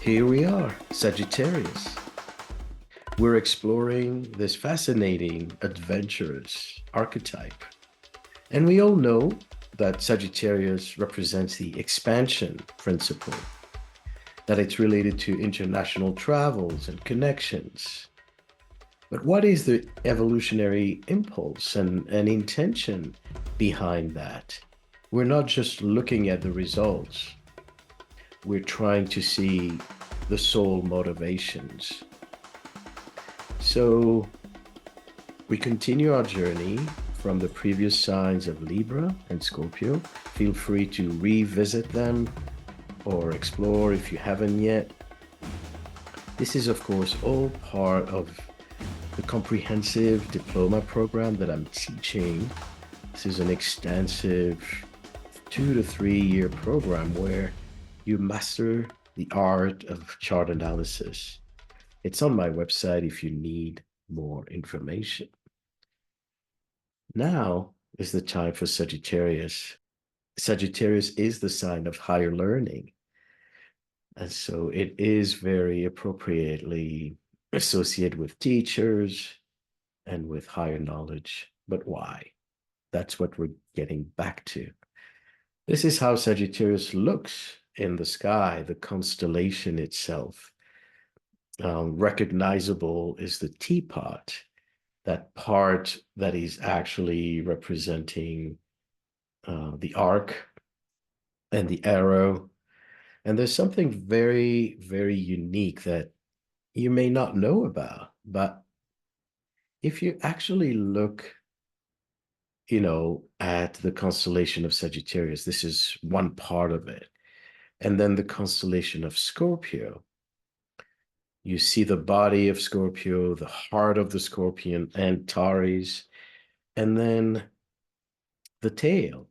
Here we are, Sagittarius. We're exploring this fascinating, adventurous archetype. And we all know that Sagittarius represents the expansion principle, that it's related to international travels and connections. But what is the evolutionary impulse and intention behind that? We're not just looking at the results, we're trying to see the soul motivations. So we continue our journey from the previous signs of Libra and Scorpio. Feel free to revisit them or explore if you haven't yet. This is, of course, all part of the comprehensive diploma program that I'm teaching. This is an extensive 2 to 3 year program where you master the art of chart analysis. It's on my website if you need more information. Now is the time for Sagittarius. Sagittarius is the sign of higher learning. And so it is very appropriately associated with teachers and with higher knowledge. But why? That's what we're getting back to. This is how Sagittarius looks in the sky, the constellation itself. Recognizable is the teapot, that part that is actually representing the arc and the arrow. And there's something very, very unique that you may not know about. But if you actually look, at the constellation of Sagittarius, this is one part of it. And then the constellation of Scorpio, you see the body of Scorpio, the heart of the scorpion, Antares, and then the tail.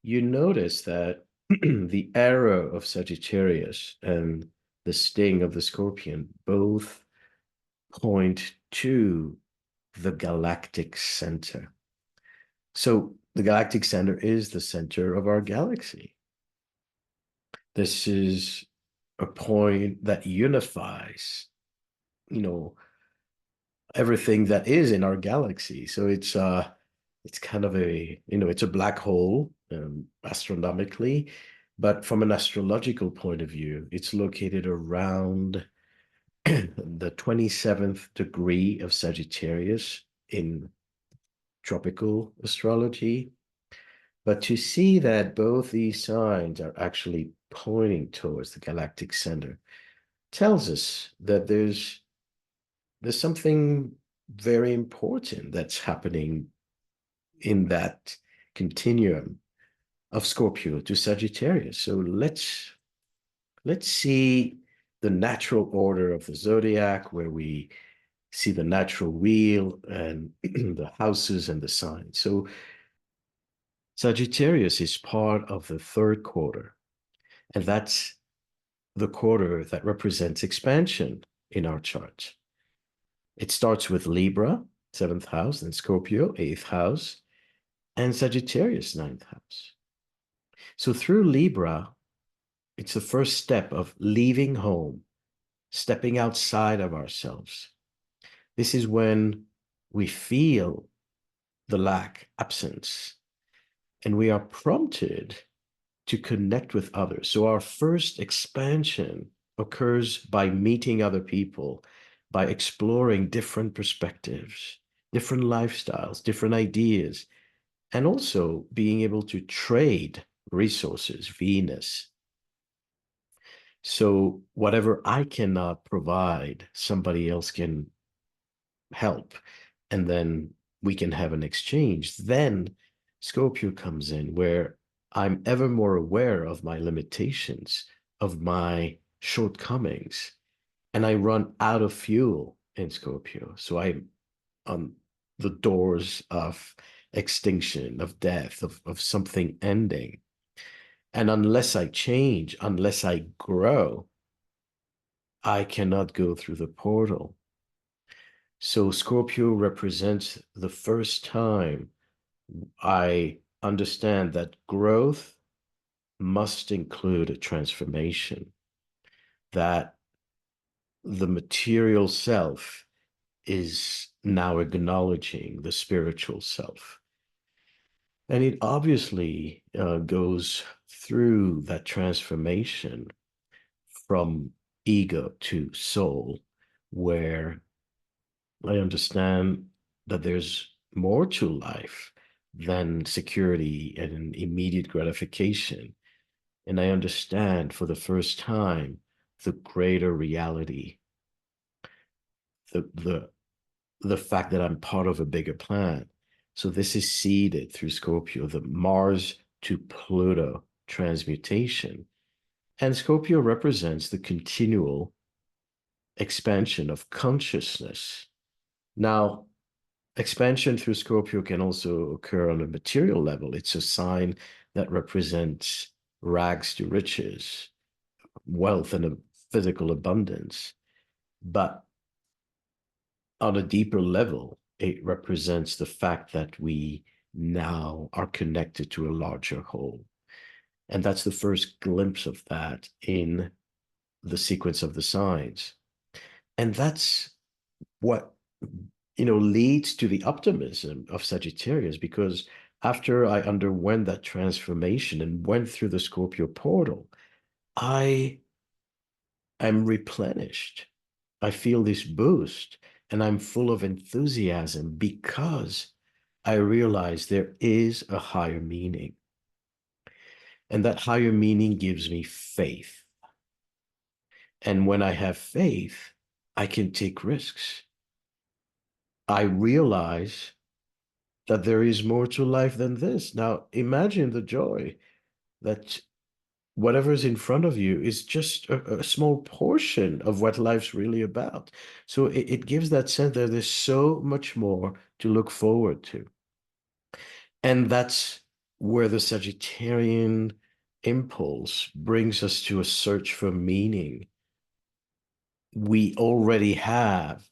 You notice that the arrow of Sagittarius and the sting of the scorpion both point to the galactic center. So the galactic center is the center of our galaxy. This is a point that unifies, everything that is in our galaxy. So it's kind of it's a black hole, astronomically, but from an astrological point of view, it's located around the 27th degree of Sagittarius in tropical astrology. But to see that both these signs are actually pointing towards the galactic center tells us that there's something very important that's happening in that continuum of Scorpio to Sagittarius. So let's see the natural order of the zodiac, where we see the natural wheel and the houses and the signs. So Sagittarius is part of the third quarter, and that's the quarter that represents expansion in our chart. It starts with Libra, 7th house, and Scorpio, 8th house, and Sagittarius, 9th house. So through Libra, it's the first step of leaving home, stepping outside of ourselves. This is when we feel the lack, absence, and we are prompted to connect with others. So our first expansion occurs by meeting other people, by exploring different perspectives, different lifestyles, different ideas, and also being able to trade resources, Venus. So whatever I cannot provide, somebody else can help, and then we can have an exchange. Then Scorpio comes in, where I'm ever more aware of my limitations, of my shortcomings, and I run out of fuel in Scorpio. So I'm on the doors of extinction, of death, of something ending. And unless I change, unless I grow, I cannot go through the portal. So Scorpio represents the first time I understand that growth must include a transformation, that the material self is now acknowledging the spiritual self. And it obviously goes through that transformation from ego to soul, where I understand that there's more to life than security and immediate gratification. And I understand for the first time the greater reality, the the the fact that I'm part of a bigger plan. So this is seeded through Scorpio, the Mars to Pluto transmutation. And Scorpio represents the continual expansion of consciousness. Now, expansion through Scorpio can also occur on a material level. It's a sign that represents rags to riches, wealth, and a physical abundance. But on a deeper level, it represents the fact that we now are connected to a larger whole. And that's the first glimpse of that in the sequence of the signs. And that's what, leads to the optimism of Sagittarius, because after I underwent that transformation and went through the Scorpio portal, I am replenished. I feel this boost and I'm full of enthusiasm because I realize there is a higher meaning. And that higher meaning gives me faith. And when I have faith, I can take risks. I realize that there is more to life than this. Now, imagine the joy that whatever's in front of you is just a small portion of what life's really about. So it gives that sense that there's so much more to look forward to. And that's where the Sagittarian impulse brings us to a search for meaning. We already have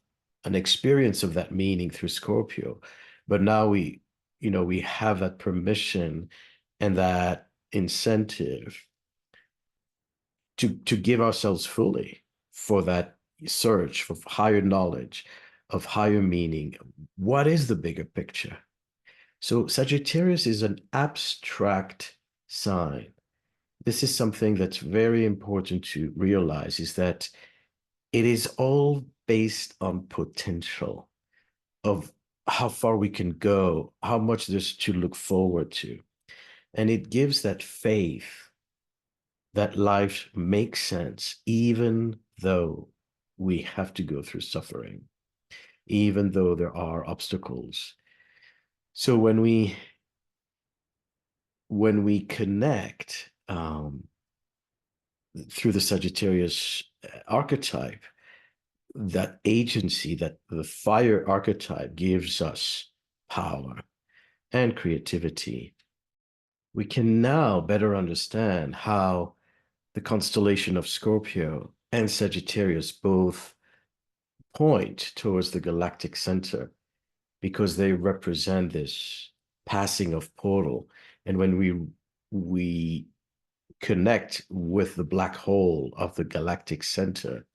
an experience of that meaning through Scorpio, but now we have that permission and that incentive to give ourselves fully for that search for higher knowledge, of higher meaning. What is the bigger picture? So Sagittarius is an abstract sign. This is something that's very important to realize, is that it is all based on potential of how far we can go, how much there's to look forward to. And it gives that faith that life makes sense, even though we have to go through suffering, even though there are obstacles. So when we connect through the Sagittarius archetype, that agency, that the fire archetype gives us power and creativity, we can now better understand how the constellation of Scorpio and Sagittarius both point towards the galactic center, because they represent this passing of portal. And when we connect with the black hole of the galactic center,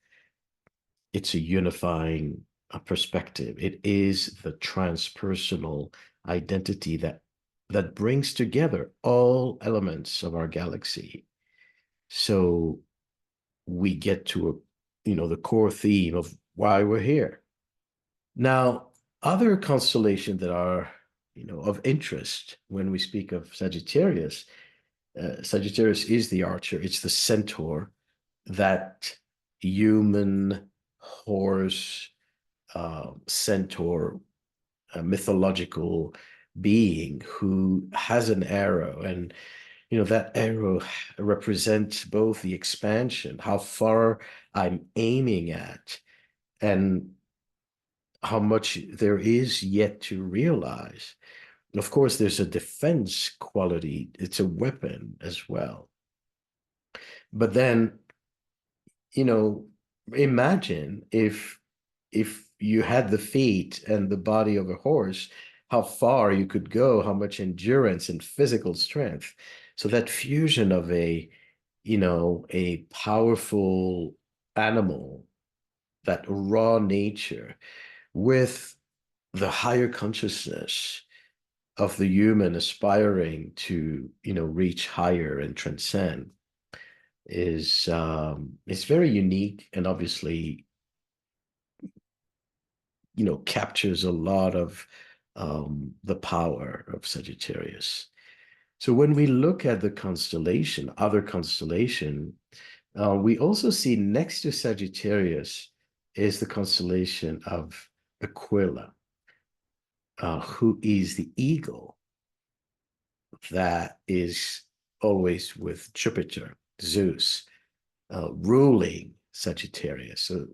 it's a unifying perspective. It is the transpersonal identity that brings together all elements of our galaxy. So we get to the core theme of why we're here. Now, other constellations that are of interest when we speak of Sagittarius, Sagittarius is the archer. It's the centaur, that human horse, centaur, mythological being who has an arrow. And that arrow represents both the expansion, how far I'm aiming at, and how much there is yet to realize. Of course, there's a defense quality. It's a weapon as well. But then, imagine if you had the feet and the body of a horse, how far you could go, how much endurance and physical strength. So that fusion of a powerful animal, that raw nature, with the higher consciousness of the human aspiring to, reach higher and transcend is very unique, and obviously, captures a lot of the power of Sagittarius. So when we look at the constellation, other constellation, we also see next to Sagittarius is the constellation of Aquila, who is the eagle that is always with Jupiter, Zeus, ruling Sagittarius. So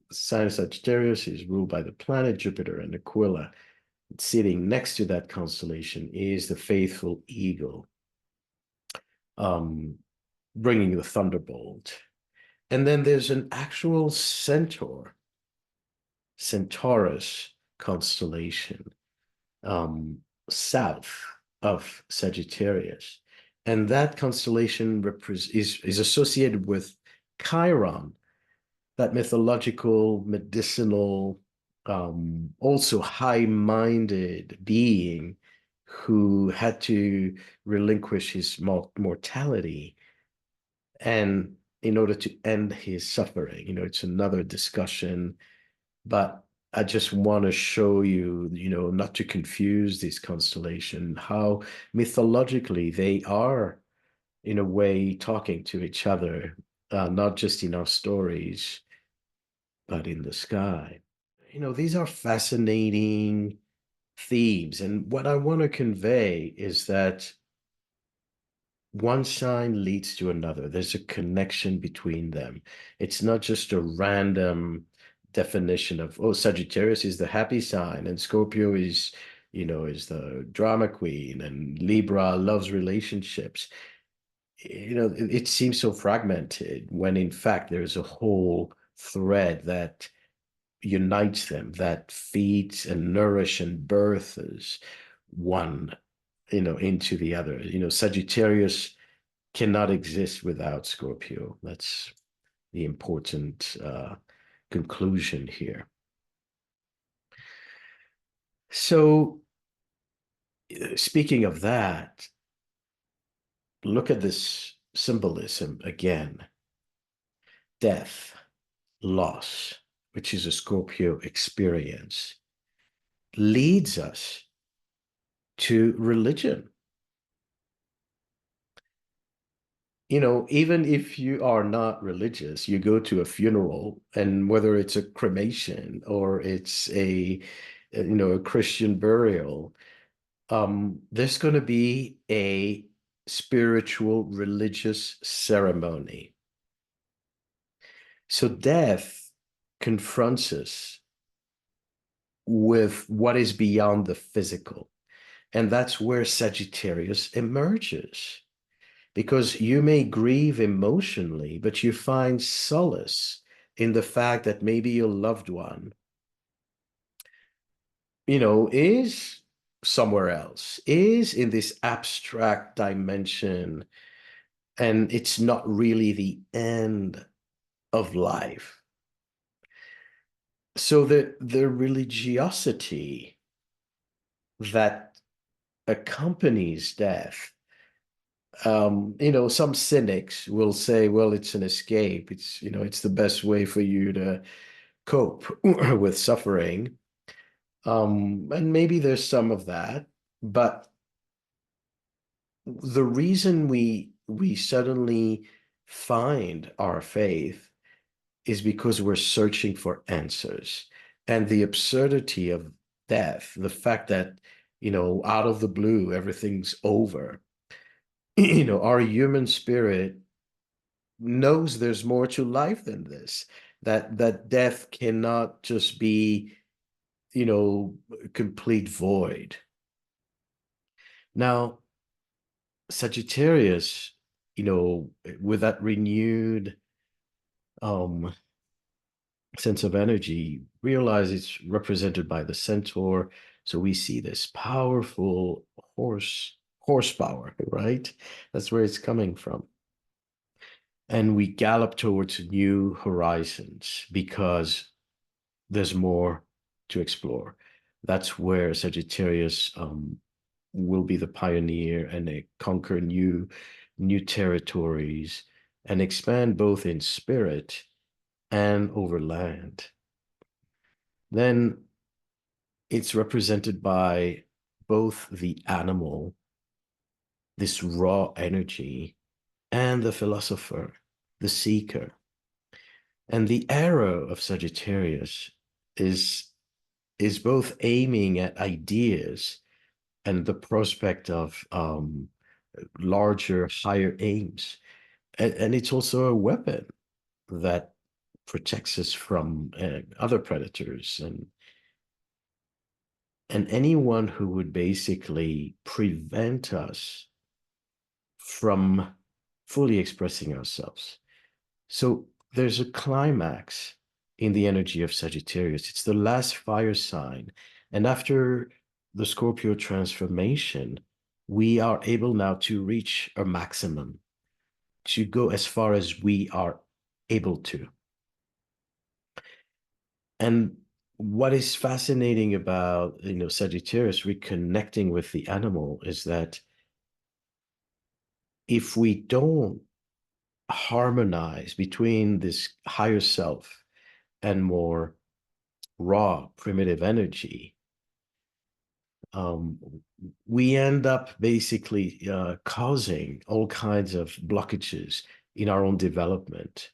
the sign of Sagittarius is ruled by the planet Jupiter, and Aquila, sitting next to that constellation, is the faithful eagle, bringing the thunderbolt. And then there's an actual centaur, Centaurus constellation, south of Sagittarius. And that constellation is associated with Chiron, that mythological, medicinal, also high-minded being who had to relinquish his mortality and in order to end his suffering. It's another discussion, but I just want to show you, not to confuse this constellation, how mythologically they are, in a way, talking to each other, not just in our stories, but in the sky. These are fascinating themes. And what I want to convey is that one sign leads to another. There's a connection between them. It's not just a random definition of, oh, Sagittarius is the happy sign and Scorpio is the drama queen, and Libra loves relationships. It seems so fragmented when in fact there's a whole thread that unites them, that feeds and nourishes and births one, into the other. Sagittarius cannot exist without Scorpio. That's the important conclusion here. So, speaking of that, look at this symbolism again. Death, loss, which is a Scorpio experience, leads us to religion. Even if you are not religious, you go to a funeral, and whether it's a cremation or it's a Christian burial, there's going to be a spiritual religious ceremony. So death confronts us with what is beyond the physical. And that's where Sagittarius emerges. Because you may grieve emotionally, but you find solace in the fact that maybe your loved one, is somewhere else, is in this abstract dimension, and it's not really the end of life. So the religiosity that accompanies death, some cynics will say, well, it's an escape. It's the best way for you to cope with suffering. And maybe there's some of that, but the reason we suddenly find our faith is because we're searching for answers. And the absurdity of death, the fact that, out of the blue, everything's over. Our human spirit knows there's more to life than this, that death cannot just be, complete void. Now, Sagittarius, with that renewed sense of energy, realize it's represented by the centaur. So we see this powerful horsepower, right? That's where it's coming from. and we gallop towards new horizons because there's more to explore. That's where Sagittarius will be the pioneer and they conquer new territories and expand both in spirit and over land. Then it's represented by both the animal, this raw energy, and the philosopher, the seeker. And the arrow of Sagittarius is is both aiming at ideas and the prospect of larger, higher aims. And it's also a weapon that protects us from other predators and anyone who would basically prevent us from fully expressing ourselves. So there's a climax in the energy of Sagittarius. It's the last fire sign. And after the Scorpio transformation, we are able now to reach a maximum, to go as far as we are able to. And what is fascinating about, Sagittarius reconnecting with the animal is that if we don't harmonize between this higher self and more raw, primitive energy, we end up basically causing all kinds of blockages in our own development.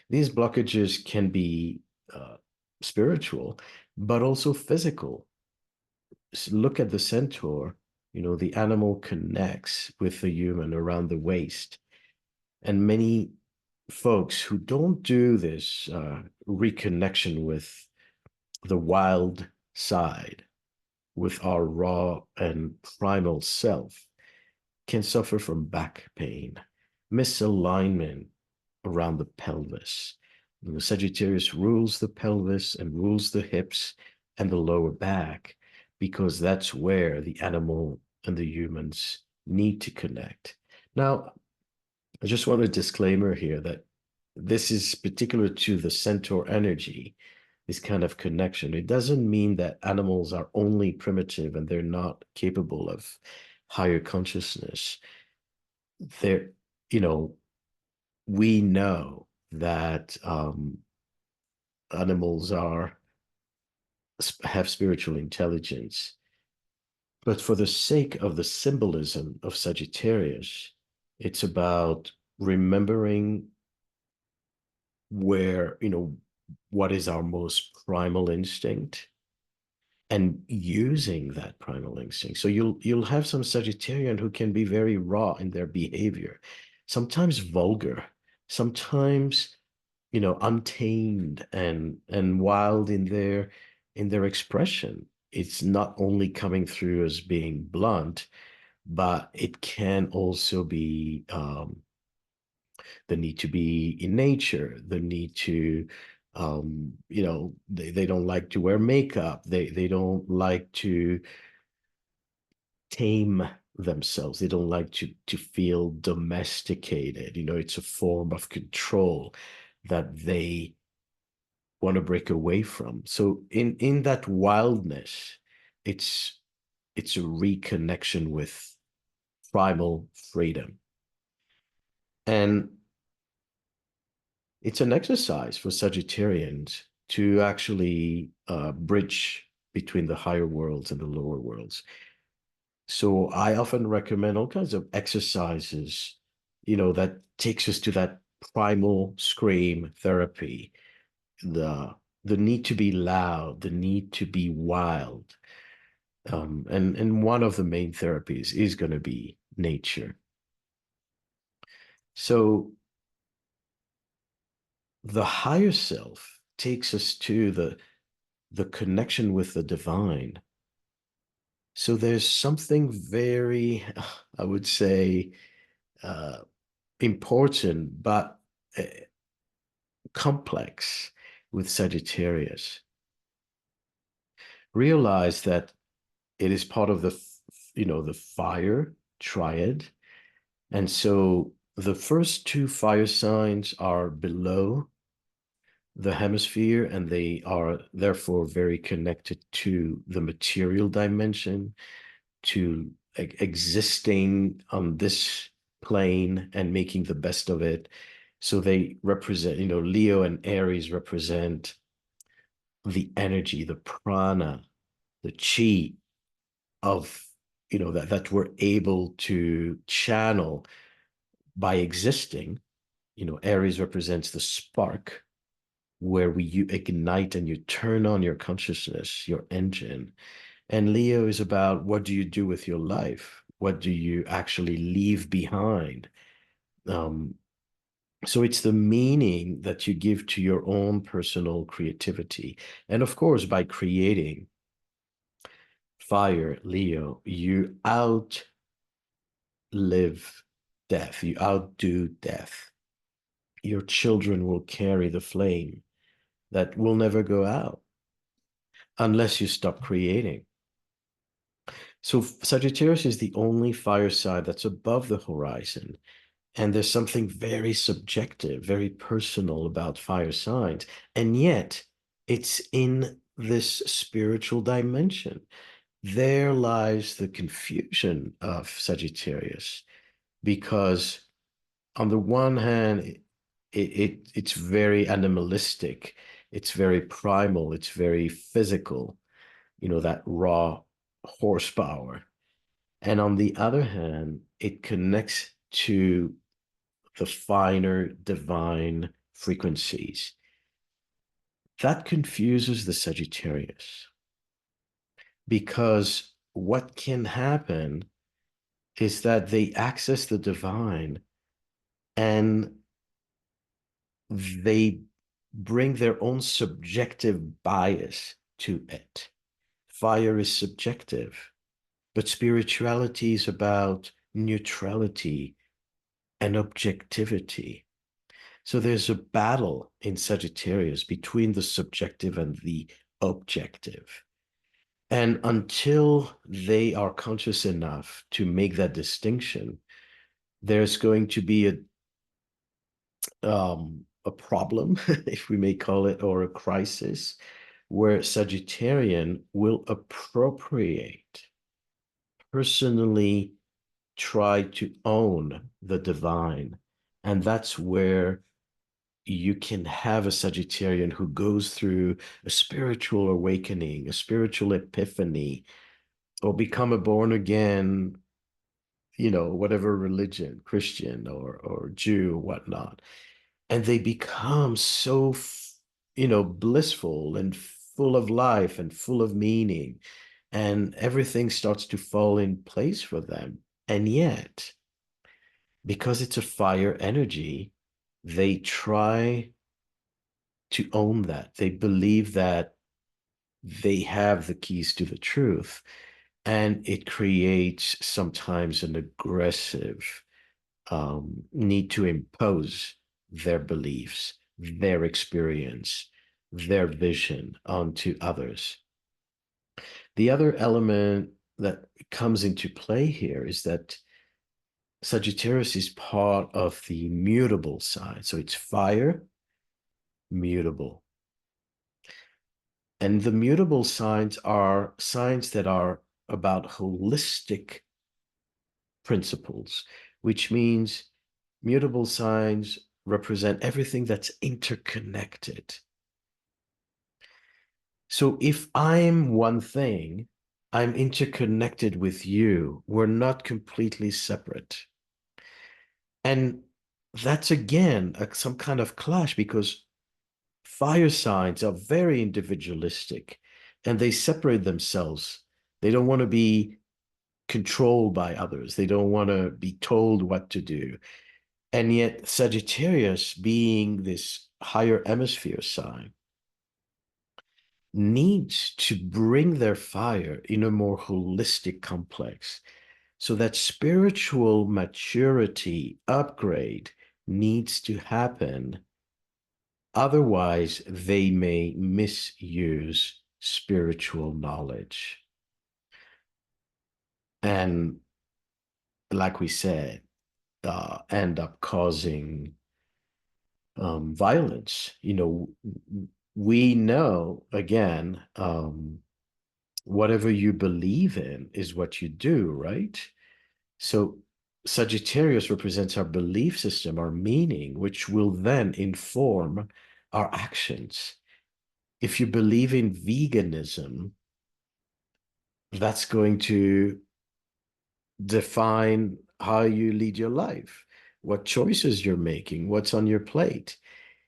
These blockages can be spiritual, but also physical. So look at the centaur. The animal connects with the human around the waist. And many folks who don't do this reconnection with the wild side, with our raw and primal self, can suffer from back pain, misalignment around the pelvis. Sagittarius rules the pelvis and rules the hips and the lower back because that's where the animal and the humans need to connect. Now, I just want a disclaimer here that this is particular to the centaur energy, this kind of connection. It doesn't mean that animals are only primitive and they're not capable of higher consciousness. They're, you know, we know that animals have spiritual intelligence, but for the sake of the symbolism of Sagittarius, it's about remembering where, what is our most primal instinct and using that primal instinct. So you'll have some Sagittarian who can be very raw in their behavior, sometimes vulgar, sometimes untamed and wild in their expression. It's not only coming through as being blunt, but it can also be the need to be in nature, the need to they don't like to wear makeup, they don't like to tame themselves, they don't like to feel domesticated. It's a form of control that they want to break away from. So in that wildness, it's it's a reconnection with primal freedom. And it's an exercise for Sagittarians to actually bridge between the higher worlds and the lower worlds. So I often recommend all kinds of exercises, that takes us to that primal scream therapy, the the need to be loud, the need to be wild. And one of the main therapies is going to be nature. So the higher self takes us to the connection with the divine. So there's something very, I would say, uh, important, but complex with Sagittarius. Realize that it is part of the fire triad. And so the first two fire signs are below the hemisphere, and they are therefore very connected to the material dimension, to existing on this plane and making the best of it. So they represent, Leo and Aries represent the energy, the prana, the chi of, that we're able to channel by existing. Aries represents the spark where you ignite and you turn on your consciousness, your engine. And Leo is about, what do you do with your life? What do you actually leave behind? Um, so it's the meaning that you give to your own personal creativity. And of course, by creating fire, Leo, you outlive death, you outdo death. Your children will carry the flame that will never go out unless you stop creating. So Sagittarius is the only fire sign that's above the horizon. And there's something very subjective, very personal about fire signs. And yet it's in this spiritual dimension. There lies the confusion of Sagittarius, because on the one hand, it's very animalistic, it's very primal, it's very physical, that raw horsepower. And on the other hand, it connects to the finer divine frequencies. That confuses the Sagittarius, because what can happen is that they access the divine and they bring their own subjective bias to it. Fire is subjective, but spirituality is about neutrality and objectivity. So there's a battle in Sagittarius between the subjective and the objective. And until they are conscious enough to make that distinction, there's going to be a problem, if we may call it, or a crisis, where Sagittarian will appropriate, personally try to own the divine. And that's where you can have a Sagittarian who goes through a spiritual awakening, a spiritual epiphany, or become a born again, whatever religion, Christian or Jew, whatnot. And they become so, blissful and full of life and full of meaning. And everything starts to fall in place for them. And yet, because it's a fire energy, they try to own that. They believe that they have the keys to the truth. And it creates sometimes an aggressive need to impose their beliefs, their experience, their vision onto others. The other element that comes into play here is that Sagittarius is part of the mutable side. So it's fire, mutable. And the mutable signs are signs that are about holistic principles, which means mutable signs represent everything that's interconnected. So if I'm one thing, I'm interconnected with you. We're not completely separate. And that's again some kind of clash, because fire signs are very individualistic and they separate themselves. They don't want to be controlled by others. They don't want to be told what to do. And yet, Sagittarius, being this higher hemisphere sign, needs to bring their fire in a more holistic complex. So that spiritual maturity upgrade needs to happen. Otherwise, they may misuse spiritual knowledge. And like we said, end up causing violence. We know, again, whatever you believe in is what you do, right? So Sagittarius represents our belief system, our meaning, which will then inform our actions. If you believe in veganism, that's going to define how you lead your life, what choices you're making, what's on your plate.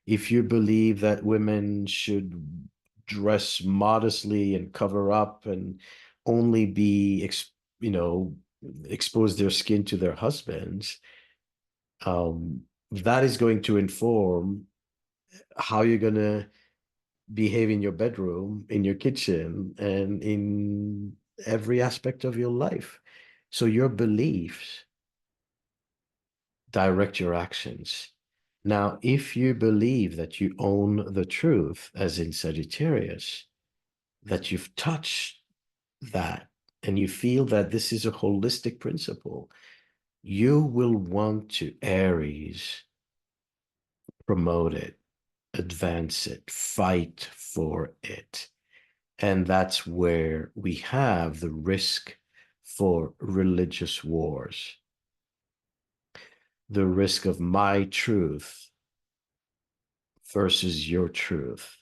If you believe that women should dress modestly and cover up and only be, you know, expose their skin to their husbands, that is going to inform how you're going to behave in your bedroom, in your kitchen, and in every aspect of your life. So your beliefs direct your actions. Now, if you believe that you own the truth, as in Sagittarius, that you've touched that and you feel that this is a holistic principle, you will want to Aries promote it, advance it, fight for it. And that's where we have the risk for religious wars, the risk of my truth versus your truth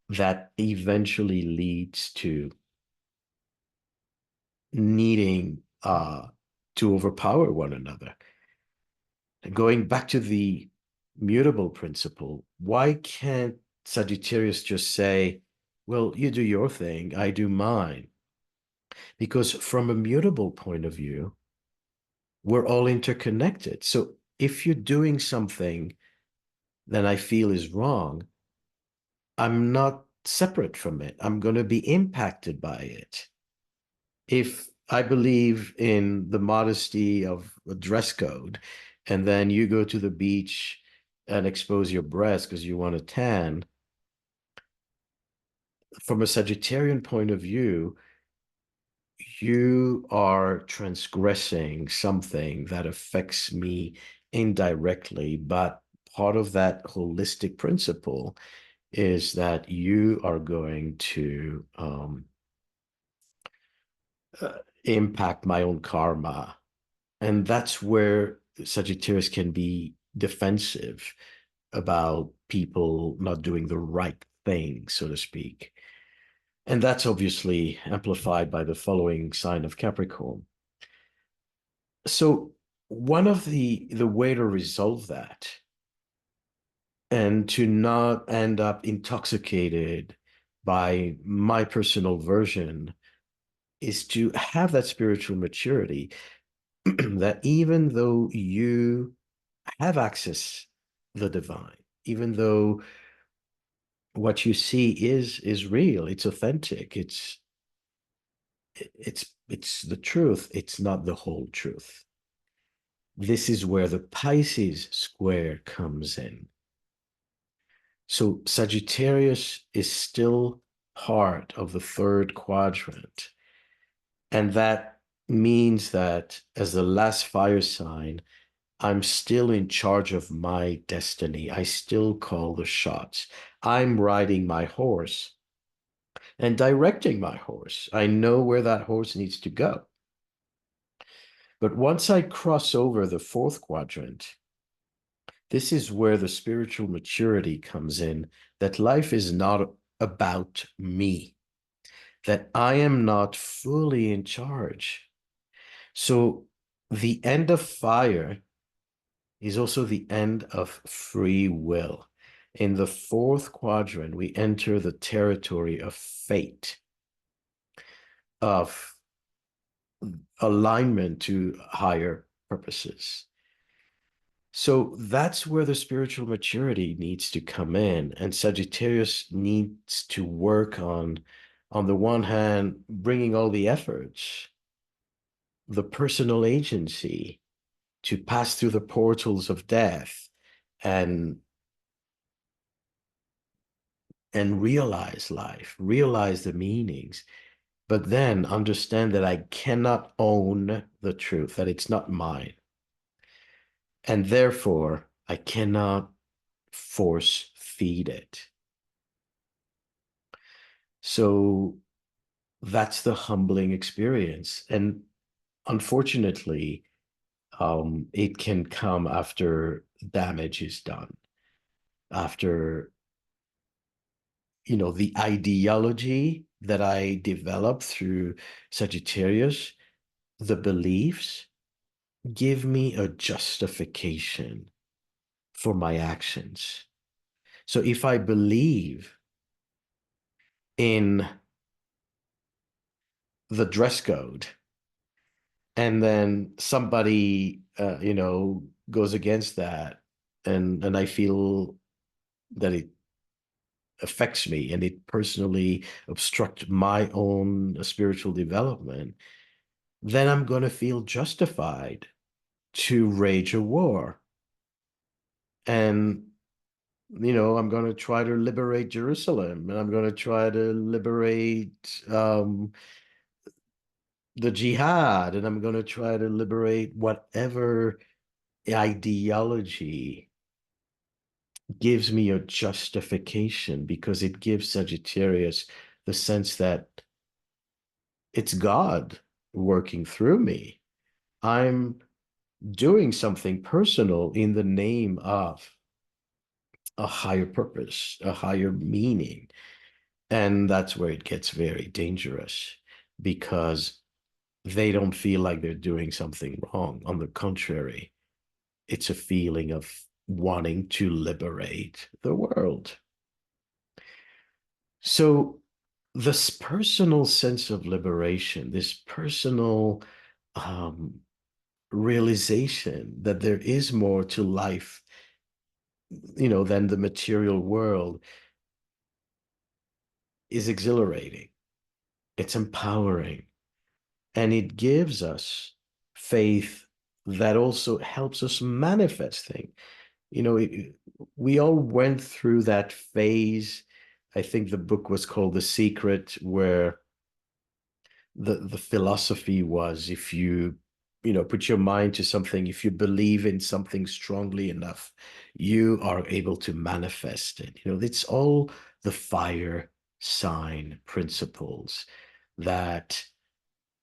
that eventually leads to needing to overpower one another. Going back to the mutable principle, why can't Sagittarius just say, well, you do your thing, I do mine? Because from a mutable point of view, we're all interconnected. So if you're doing something that I feel is wrong, I'm not separate from it. I'm going to be impacted by it. If I believe in the modesty of a dress code, and then you go to the beach and expose your breast because you want a tan, from a Sagittarian point of view, you are transgressing something that affects me indirectly, but part of that holistic principle is that you are going to impact my own karma. And that's where Sagittarius can be defensive about people not doing the right thing, so to speak. And that's obviously amplified by the following sign of Capricorn. So one of the way to resolve that and to not end up intoxicated by my personal version is to have that spiritual maturity that even though you have access the divine, even though what you see is real, it's authentic, it's the truth, it's not the whole truth. This is where the Pisces square comes in. So Sagittarius is still part of the third quadrant. And that means that as the last fire sign, I'm still in charge of my destiny. I still call the shots. I'm riding my horse and directing my horse. I know where that horse needs to go. But once I cross over the fourth quadrant, this is where the spiritual maturity comes in, that life is not about me, that I am not fully in charge. So the end of fire is also the end of free will. In the fourth quadrant, we enter the territory of fate, of alignment to higher purposes. So that's where the spiritual maturity needs to come in. And Sagittarius needs to work on the one hand, bringing all the efforts, the personal agency to pass through the portals of death and realize life, realize the meanings, but then understand that I cannot own the truth, that it's not mine. And therefore, I cannot force feed it. So that's the humbling experience. And unfortunately, it can come after damage is done, after, the ideology that I developed through Sagittarius, the beliefs give me a justification for my actions. So if I believe in the dress code, and then somebody goes against that, and I feel that it affects me and it personally obstructs my own spiritual development, then I'm going to feel justified to wage a war. And I'm going to try to liberate Jerusalem, and I'm going to try to liberate the jihad, and I'm going to try to liberate whatever ideology gives me a justification, because it gives Sagittarius the sense that it's God working through me. I'm doing something personal in the name of a higher purpose, a higher meaning. And that's where it gets very dangerous, because they don't feel like they're doing something wrong. On the contrary, it's a feeling of wanting to liberate the world. So, this personal sense of liberation, this personal um, realization that there is more to life, than the material world, is exhilarating. It's empowering. And it gives us faith that also helps us manifest things. We all went through that phase. I think the book was called The Secret, where the philosophy was, if you put your mind to something, if you believe in something strongly enough, you are able to manifest it. It's all the fire sign principles that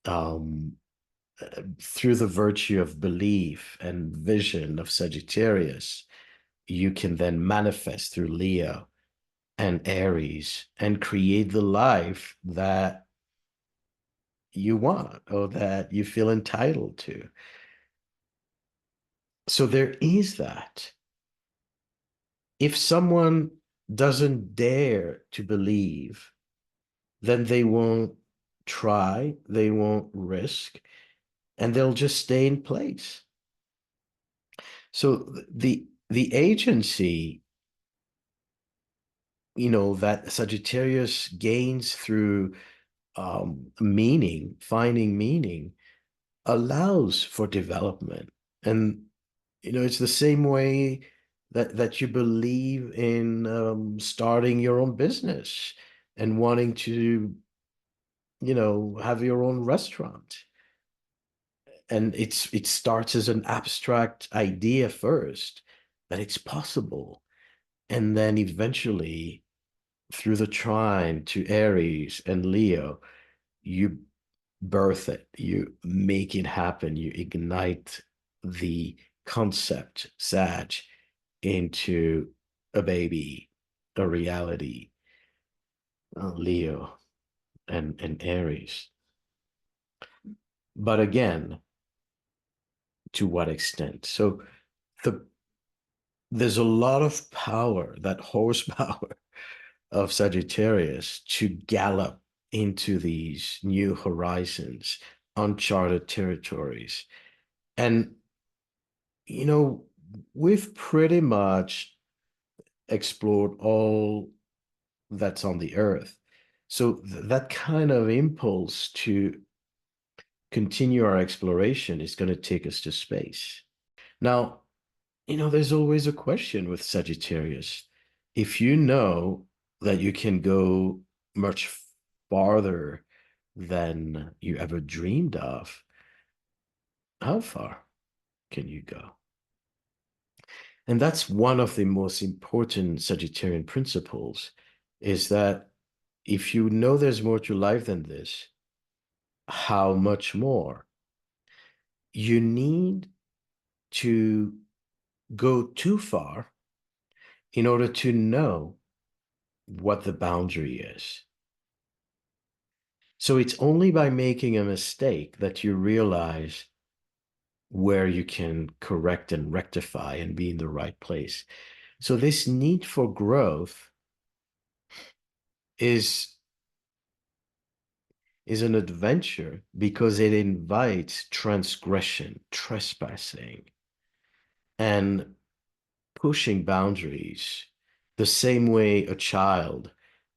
um through the virtue of belief and vision of Sagittarius, you can then manifest through Leo and Aries and create the life that you want or that you feel entitled to. So there is that. If someone doesn't dare to believe, then they won't try, they won't risk, and they'll just stay in place. So the agency, that Sagittarius gains through meaning, finding meaning, allows for development. And it's the same way that you believe in starting your own business and wanting to have your own restaurant. And it starts as an abstract idea first, that it's possible, and then eventually, through the trine to Aries and Leo, you birth it, you make it happen, you ignite the concept, Sag, into a baby, a reality, Leo and Aries. But again, to what extent? So the there's a lot of power, that horsepower of Sagittarius, to gallop into these new horizons, uncharted territories. And, you know, we've pretty much explored all that's on the earth. So that kind of impulse to continue our exploration is going to take us to space. Now, there's always a question with Sagittarius. If you know that you can go much farther than you ever dreamed of, how far can you go? And that's one of the most important Sagittarian principles, is that if you know there's more to life than this, how much more? You need to go too far in order to know what the boundary is. So it's only by making a mistake that you realize where you can correct and rectify and be in the right place. So this need for growth is an adventure because it invites transgression, trespassing, and pushing boundaries the same way a child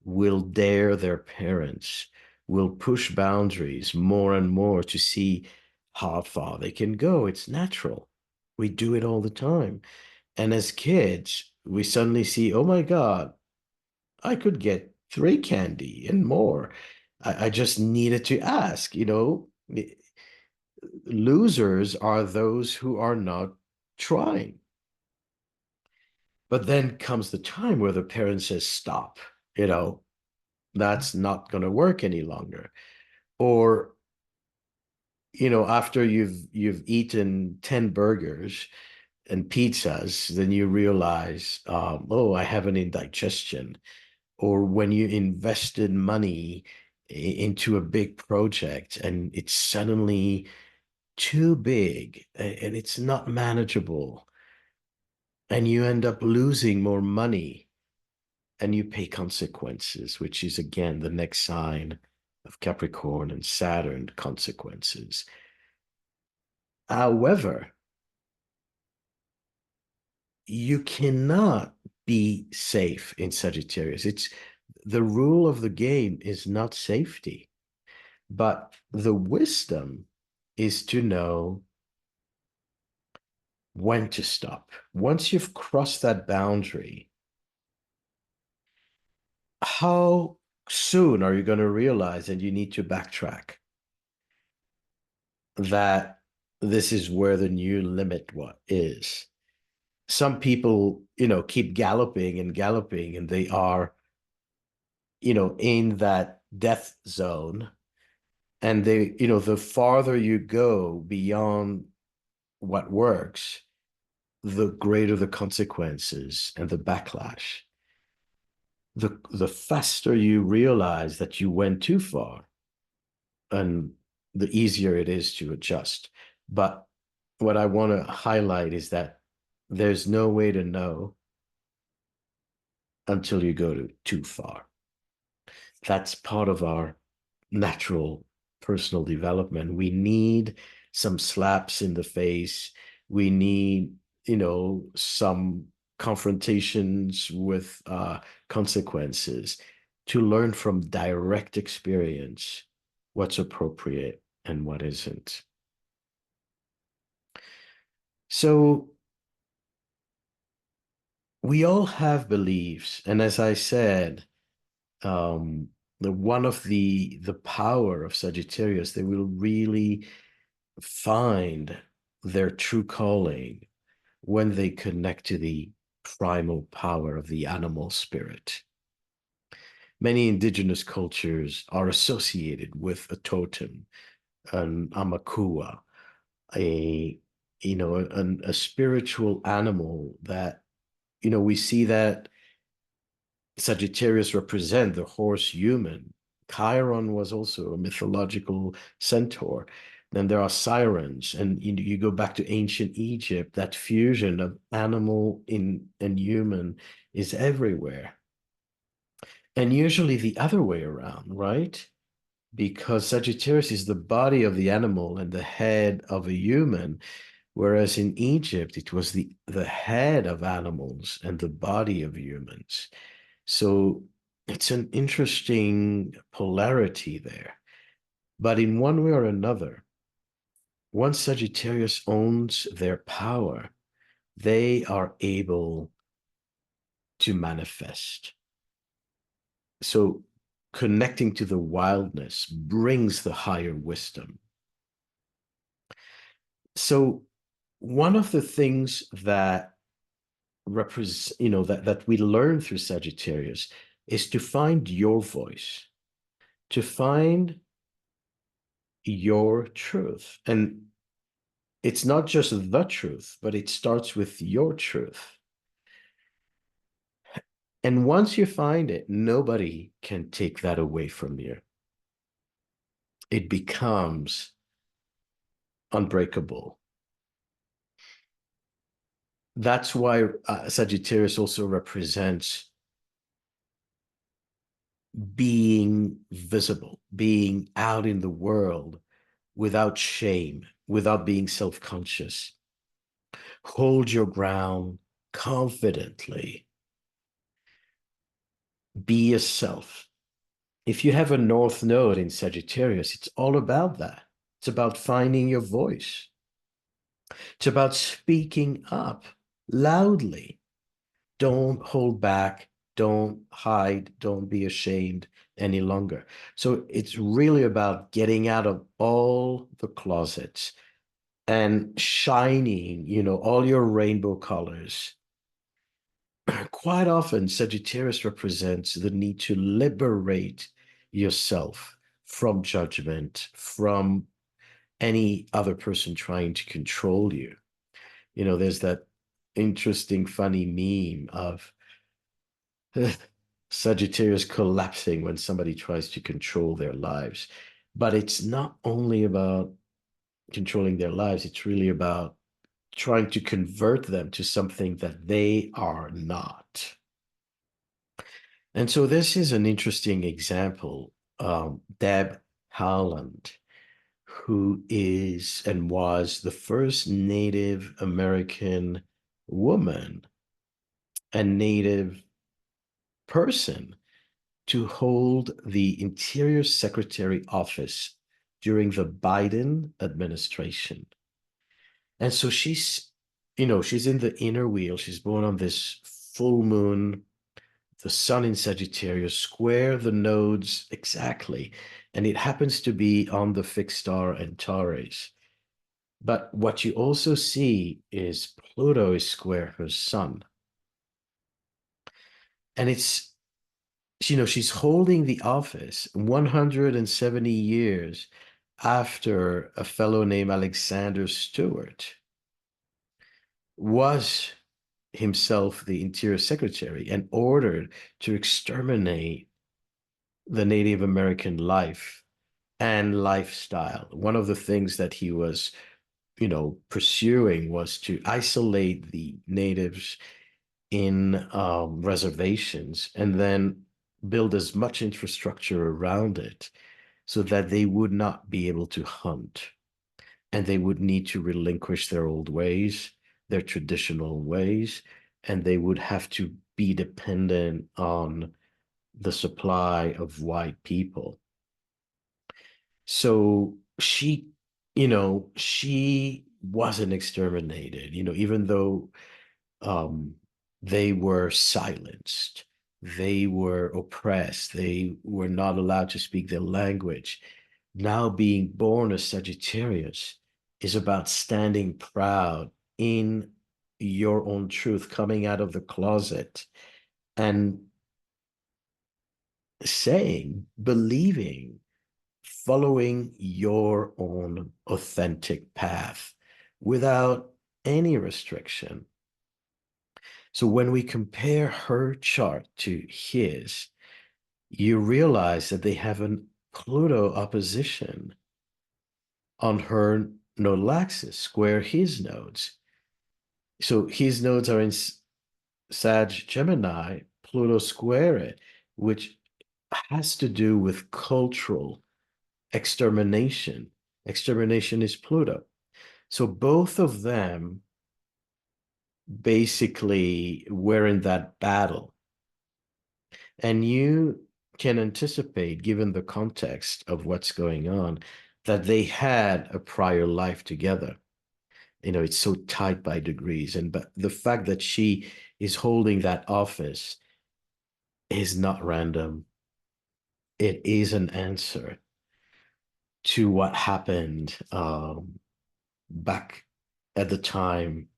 will dare their parents, will push boundaries more and more to see how far they can go. It's natural. We do it all the time. And as kids, we suddenly see, oh my God, I could get three candy and more. I just needed to ask, losers are those who are not trying. But then comes the time where the parent says, stop, that's not going to work any longer. Or, after you've eaten 10 burgers and pizzas, then you realize, oh, I have an indigestion. Or when you invested money into a big project and it's suddenly too big and it's not manageable, and you end up losing more money and you pay consequences, which is again the next sign of Capricorn and Saturn, consequences. However, you cannot be safe in Sagittarius. It's the rule of the game is not safety, but the wisdom is to know when to stop. Once you've crossed that boundary, how soon are you going to realize that you need to backtrack? That this is where the new limit what is. Some people, keep galloping and galloping, and they are, in that death zone. And they, the farther you go beyond what works, the greater the consequences and the backlash. The faster you realize that you went too far, and the easier it is to adjust. But what I want to highlight is that there's no way to know until you go too far. That's part of our natural personal development. We need some slaps in the face. We need, some confrontations with consequences to learn from direct experience what's appropriate and what isn't. So we all have beliefs, and as I said, the one of the power of Sagittarius, they will really find their true calling when they connect to the primal power of the animal spirit. Many indigenous cultures are associated with a totem, an amakua, a a spiritual animal that we see that Sagittarius represent the horse human. Chiron was also a mythological centaur. Then there are sirens, and you go back to ancient Egypt, that fusion of animal and human is everywhere. And usually the other way around, right? Because Sagittarius is the body of the animal and the head of a human, whereas in Egypt it was the head of animals and the body of humans. So it's an interesting polarity there. But in one way or another, once Sagittarius owns their power, they are able to manifest. So connecting to the wildness brings the higher wisdom. So one of the things that represent, that we learn through Sagittarius is to find your voice, to find your truth. And it's not just the truth, but it starts with your truth. And once you find it, nobody can take that away from you. It becomes unbreakable. That's why Sagittarius also represents being visible, being out in the world without shame, without being self-conscious. Hold your ground confidently. Be yourself. If you have a North Node in Sagittarius, it's all about that. It's about finding your voice. It's about speaking up loudly. Don't hold back. Don't hide. Don't be ashamed any longer. So it's really about getting out of all the closets and shining, all your rainbow colors. Quite often, Sagittarius represents the need to liberate yourself from judgment, from any other person trying to control you. There's that interesting, funny meme of Sagittarius collapsing when somebody tries to control their lives. But it's not only about controlling their lives, it's really about trying to convert them to something that they are not. And so this is an interesting example. Deb Haaland, who is and was the first Native American woman and Native person to hold the Interior Secretary office during the Biden administration. And so she's in the inner wheel. She's born on this full moon, the sun in Sagittarius, square the nodes exactly. And it happens to be on the fixed star Antares. But what you also see is Pluto is square her sun. And she's holding the office 170 years after a fellow named Alexander Stewart was himself the Interior Secretary and ordered to exterminate the Native American life and lifestyle. One of the things that he was, pursuing was to isolate the natives in reservations and then build as much infrastructure around it so that they would not be able to hunt and they would need to relinquish their old ways, their traditional ways, and they would have to be dependent on the supply of white people. So she wasn't exterminated, even though they were silenced, they were oppressed, they were not allowed to speak their language. Now being born a Sagittarius is about standing proud in your own truth, coming out of the closet and saying, believing, following your own authentic path without any restriction. So when we compare her chart to his, you realize that they have a Pluto opposition on her nodal axis, square his nodes. So his nodes are in Sag Gemini, Pluto square it, which has to do with cultural extermination. Extermination is Pluto. So both of them basically were in that battle. And you can anticipate, given the context of what's going on, that they had a prior life together. It's so tight by degrees. But the fact that she is holding that office is not random. It is an answer to what happened back at the time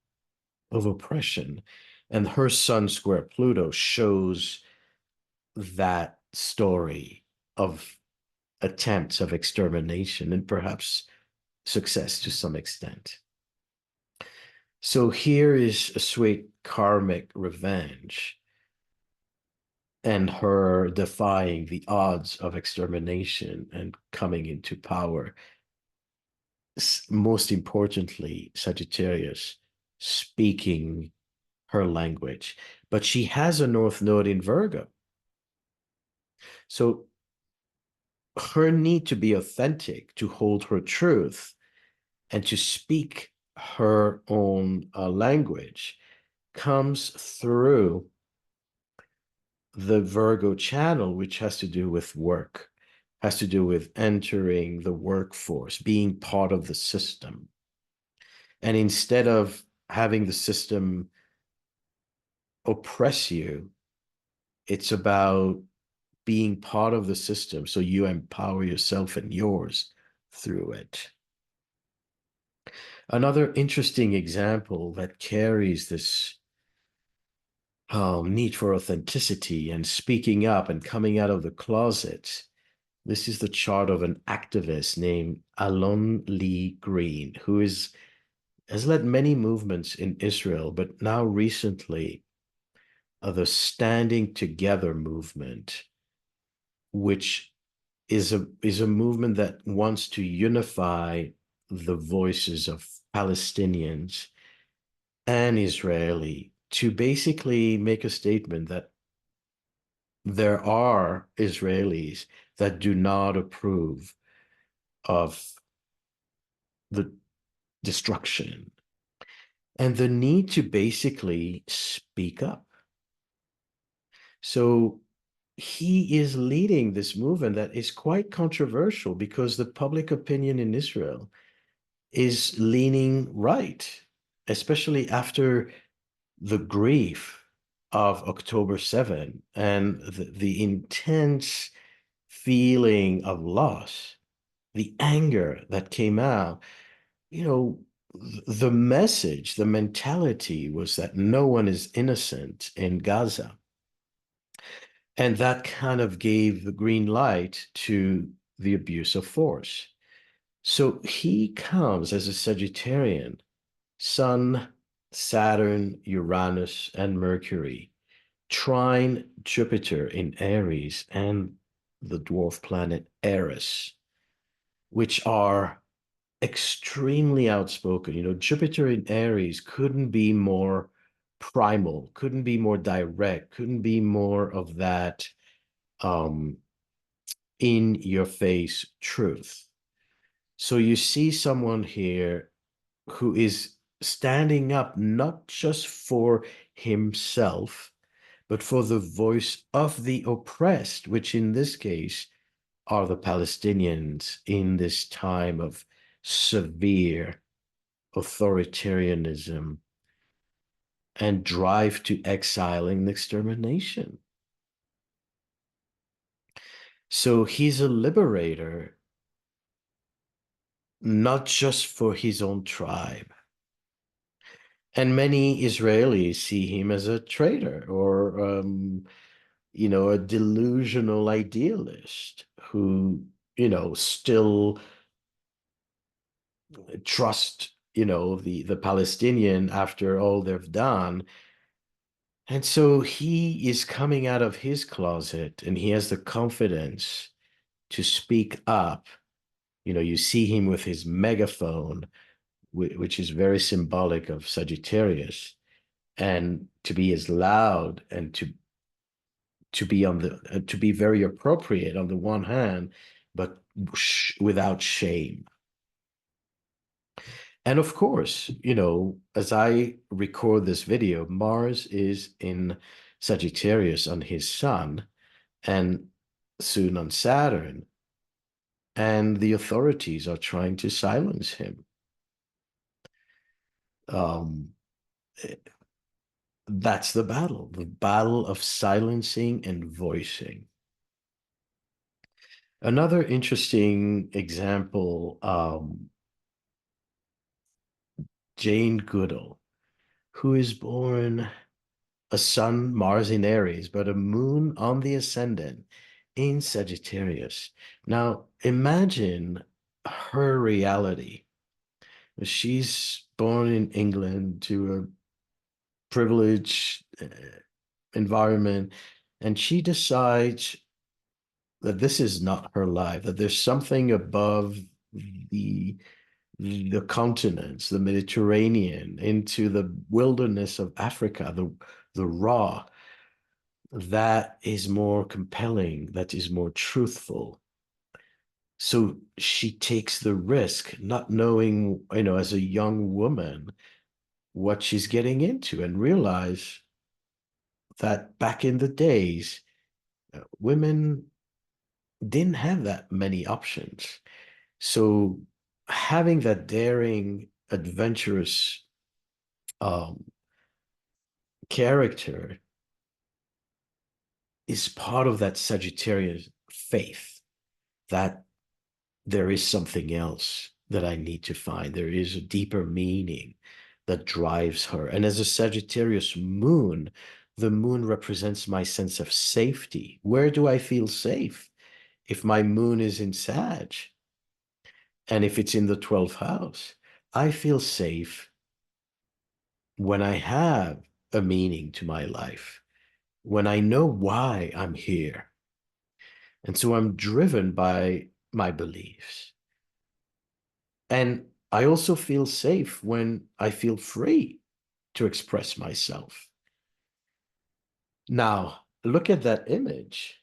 of oppression. And her sun square Pluto shows that story of attempts of extermination and perhaps success to some extent. So here is a sweet karmic revenge and her defying the odds of extermination and coming into power. Most importantly, Sagittarius speaking her language, but she has a North Node in Virgo. So her need to be authentic, to hold her truth, and to speak her own language comes through the Virgo channel, which has to do with work, has to do with entering the workforce, being part of the system. And instead of having the system oppress you, it's about being part of the system so you empower yourself and yours through it. Another interesting example that carries this need for authenticity and speaking up and coming out of the closet. This is the chart of an activist named Alon Lee Green, who has led many movements in Israel, but now recently the Standing Together movement, which is a movement that wants to unify the voices of Palestinians and Israeli to basically make a statement that there are Israelis that do not approve of the destruction and the need to basically speak up. So he is leading this movement that is quite controversial because the public opinion in Israel is leaning right, especially after the grief of October 7 and the intense feeling of loss, the anger that came out. You know, the message, the mentality was that no one is innocent in Gaza. And that kind of gave the green light to the abuse of force. So he comes as a Sagittarian, Sun, Saturn, Uranus, and Mercury, trine Jupiter in Aries and the dwarf planet Eris, which are extremely outspoken. You know, Jupiter in Aries couldn't be more primal, couldn't be more direct, couldn't be more of that um, in your face truth. So you see someone here who is standing up not just for himself, but for the voice of the oppressed, which in this case are the Palestinians in this time of severe authoritarianism and drive to exile and extermination. So he's a liberator, not just for his own tribe. And many Israelis see him as a traitor or, a delusional idealist who, still trust, the Palestinian after all they've done. And so he is coming out of his closet and he has the confidence to speak up. You see him with his megaphone, which is very symbolic of Sagittarius, and to be as loud and to be very appropriate on the one hand, but without shame. And of course, as I record this video, Mars is in Sagittarius on his sun and soon on Saturn, and the authorities are trying to silence him. Eh, that's the battle of silencing and voicing. Another interesting example, Jane Goodall, who is born a sun, Mars in Aries, but a moon on the ascendant in Sagittarius. Now, imagine her reality. She's born in England to a privileged environment, and she decides that this is not her life, that there's something above the the continents, the Mediterranean, into the wilderness of Africa, the raw, that is more compelling, that is more truthful. So she takes the risk, not knowing, as a young woman, what she's getting into, and realize that back in the days, women didn't have that many options. So having that daring, adventurous um, character is part of that Sagittarius faith that there is something else that I need to find. There is a deeper meaning that drives her. And as a Sagittarius moon, the moon represents my sense of safety. Where do I feel safe? If my moon is in Sag and if it's in the 12th house, I feel safe when I have a meaning to my life, when I know why I'm here. And so I'm driven by my beliefs. And I also feel safe when I feel free to express myself. Now, look at that image,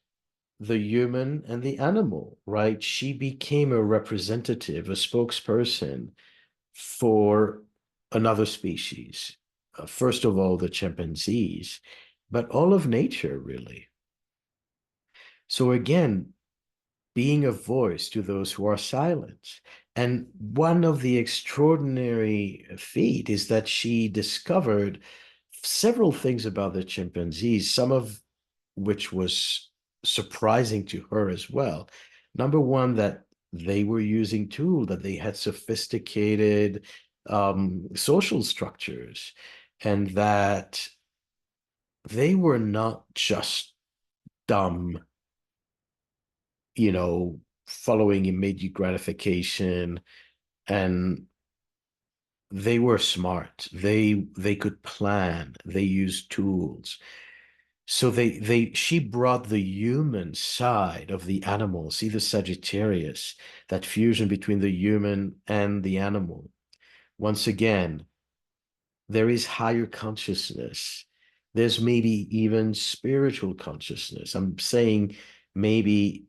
the human and the animal, right? She became a representative, a spokesperson for another species. First of all, the chimpanzees, but all of nature, really. So again, being a voice to those who are silent. And one of the extraordinary feat is that she discovered several things about the chimpanzees, some of which was surprising to her as well. Number one, that they were using tools, that they had sophisticated social structures, and that they were not just dumb, following immediate gratification, and they were smart. They could plan. They used tools. So she brought the human side of the animal. See the Sagittarius, that fusion between the human and the animal. Once again, there is higher consciousness. There's maybe even spiritual consciousness. I'm saying maybe,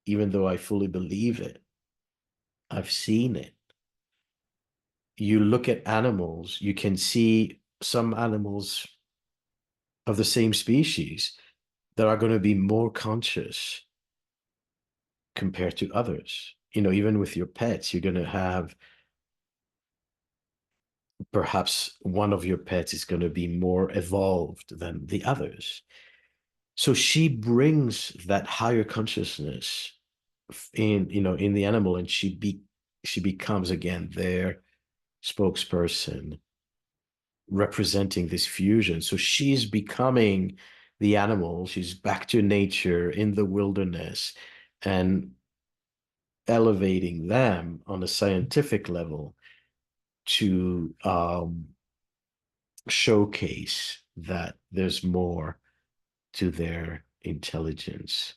even though I fully believe it. I've seen it. You look at animals, you can see some animals of the same species that are going to be more conscious compared to others. Even with your pets, you're going to have perhaps one of your pets is going to be more evolved than the others. So she brings that higher consciousness in the animal, and she becomes again their spokesperson, representing this fusion. So she's becoming the animal. She's back to nature in the wilderness and elevating them on a scientific level to showcase that there's more to their intelligence.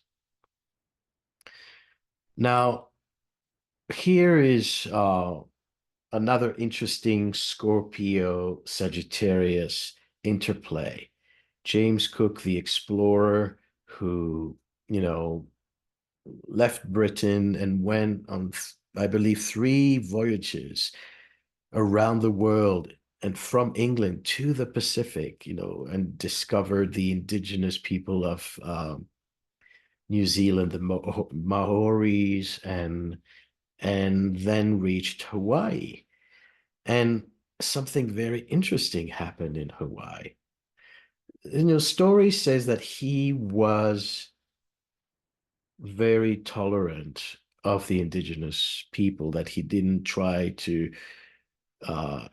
Now, here is another interesting Scorpio Sagittarius interplay. James Cook, the explorer who, left Britain and went on, I believe, 3 voyages around the world and from England to the Pacific, and discovered the indigenous people of New Zealand, the Maoris, and then reached Hawaii. And something very interesting happened in Hawaii. Story says that he was very tolerant of the indigenous people, that he didn't try to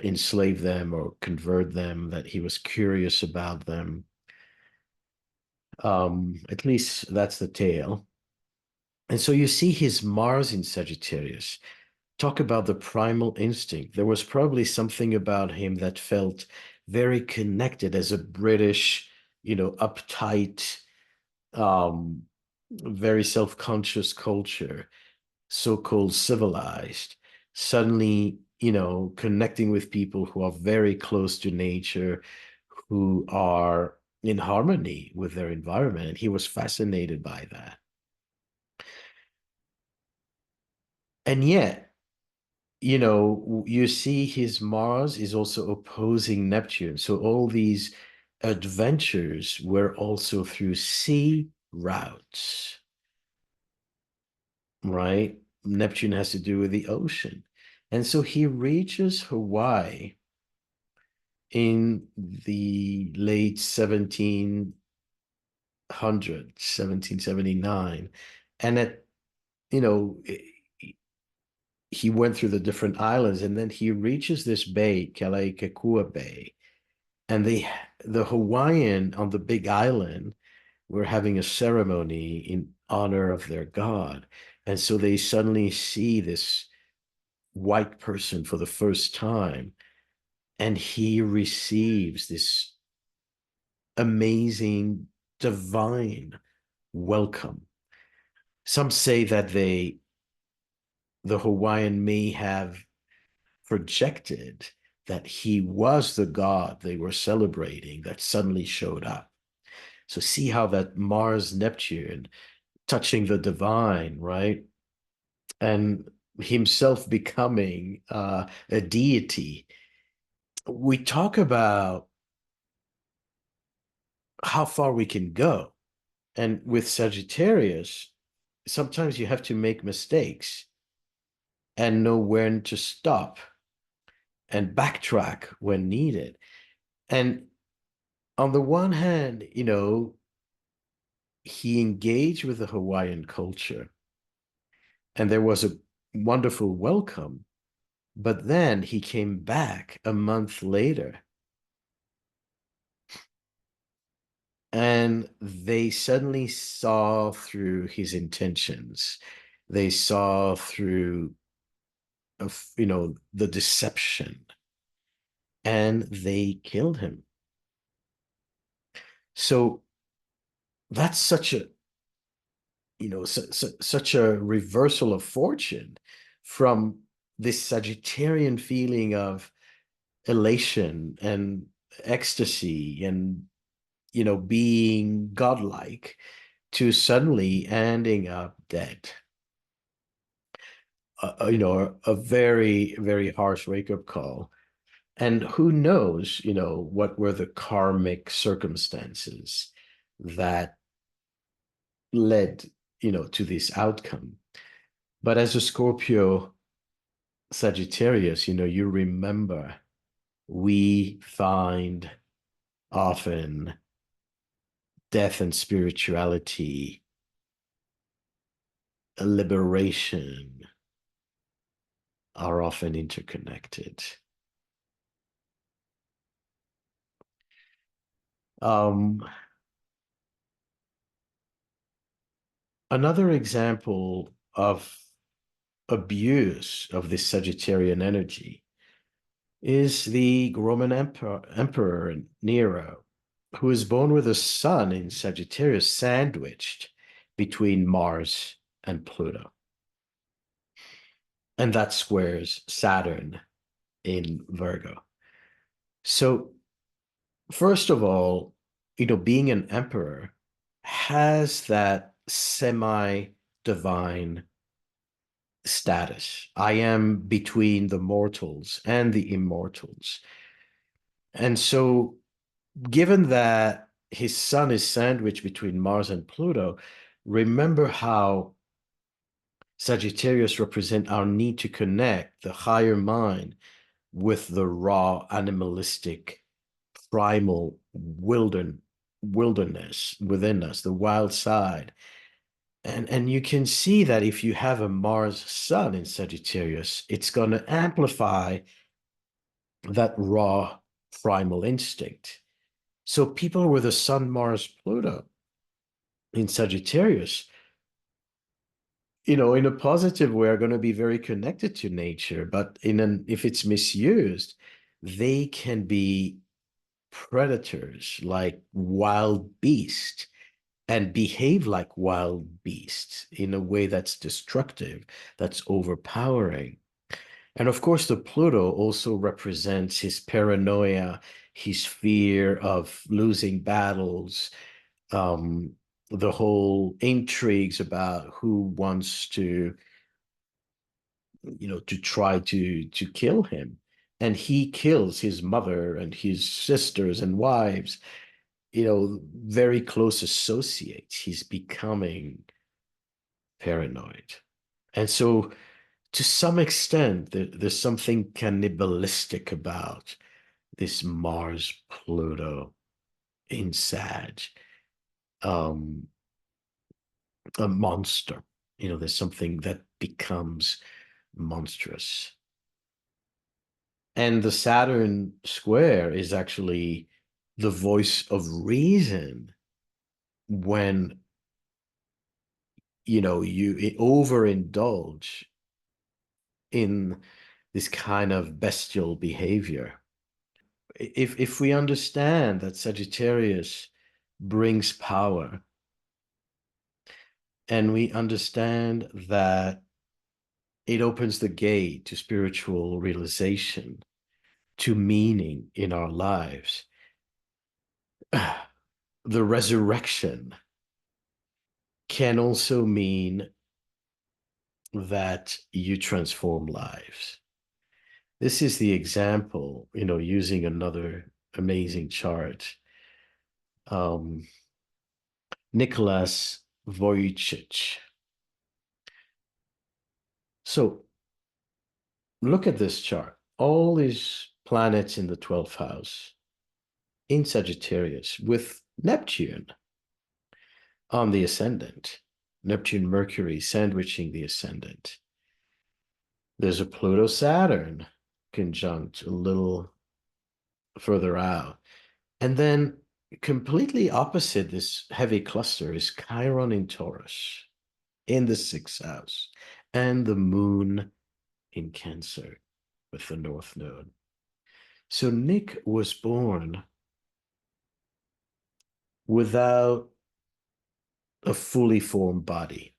enslave them or convert them, that he was curious about them. At least that's the tale. And so you see his Mars in Sagittarius. Talk about the primal instinct. There was probably something about him that felt very connected as a British, uptight, um, very self-conscious culture, so-called civilized, suddenly, connecting with people who are very close to nature, who are in harmony with their environment. And he was fascinated by that. And yet, you see his Mars is also opposing Neptune. So all these adventures were also through sea routes, right? Neptune has to do with the ocean. And so he reaches Hawaii in the late 1700s, 1779. And you know, he went through the different islands, and then he reaches this bay, Kalaikakua Bay, and the Hawaiian on the big island were having a ceremony in honor of their god. And so they suddenly see this white person for the first time, and he receives this amazing, divine welcome. Some say that the Hawaiian may have projected that he was the god they were celebrating that suddenly showed up. So see how that Mars Neptune touching the divine, right? And himself becoming a deity. We talk about how far we can go. And with Sagittarius, sometimes you have to make mistakes and know when to stop and backtrack when needed. And on the one hand, he engaged with the Hawaiian culture and there was a wonderful welcome. But then he came back a month later and they suddenly saw through his intentions. They saw through, the deception, and they killed him. So that's such a reversal of fortune from this Sagittarian feeling of elation and ecstasy and being godlike to suddenly ending up dead. A very, very harsh wake-up call. And who knows, what were the karmic circumstances that led, to this outcome. But as a Scorpio Sagittarius, you remember we find often death and spirituality, a liberation are often interconnected. Another example of abuse of this Sagittarian energy is the Roman Emperor Nero, who is born with a sun in Sagittarius sandwiched between Mars and Pluto. And that squares Saturn in Virgo. So, first of all, being an emperor has that semi-divine status. I am between the mortals and the immortals. And so, given that his sun is sandwiched between Mars and Pluto, remember how Sagittarius represent our need to connect the higher mind with the raw, animalistic, primal wilderness within us, the wild side. And you can see that if you have a Mars sun in Sagittarius, it's going to amplify that raw primal instinct. So people with a Sun, Mars, Pluto in Sagittarius, in a positive way, are going to be very connected to nature, but if it's misused, they can be predators like wild beasts and behave like wild beasts in a way that's destructive, that's overpowering. And of course, the Pluto also represents his paranoia, his fear of losing battles, um, the whole intrigues about who wants to try to kill him. And he kills his mother and his sisters and wives, very close associates. He's becoming paranoid. And so, to some extent, there's something cannibalistic about this Mars Pluto in Sag, um, a monster. There's something that becomes monstrous. And the Saturn square is actually the voice of reason when you overindulge in this kind of bestial behavior. If we understand that Sagittarius brings power, and we understand that it opens the gate to spiritual realization, to meaning in our lives, the resurrection can also mean that you transform lives. This is the example, using another amazing chart. Nicholas Vujicic. So look at this chart. All these planets in the 12th house in Sagittarius with Neptune on the ascendant. Neptune, Mercury sandwiching the ascendant. There's a Pluto Saturn conjunct a little further out. And then completely opposite this heavy cluster is Chiron in Taurus in the 6th house, and the moon in Cancer with the North Node. So Nick was born without a fully formed body.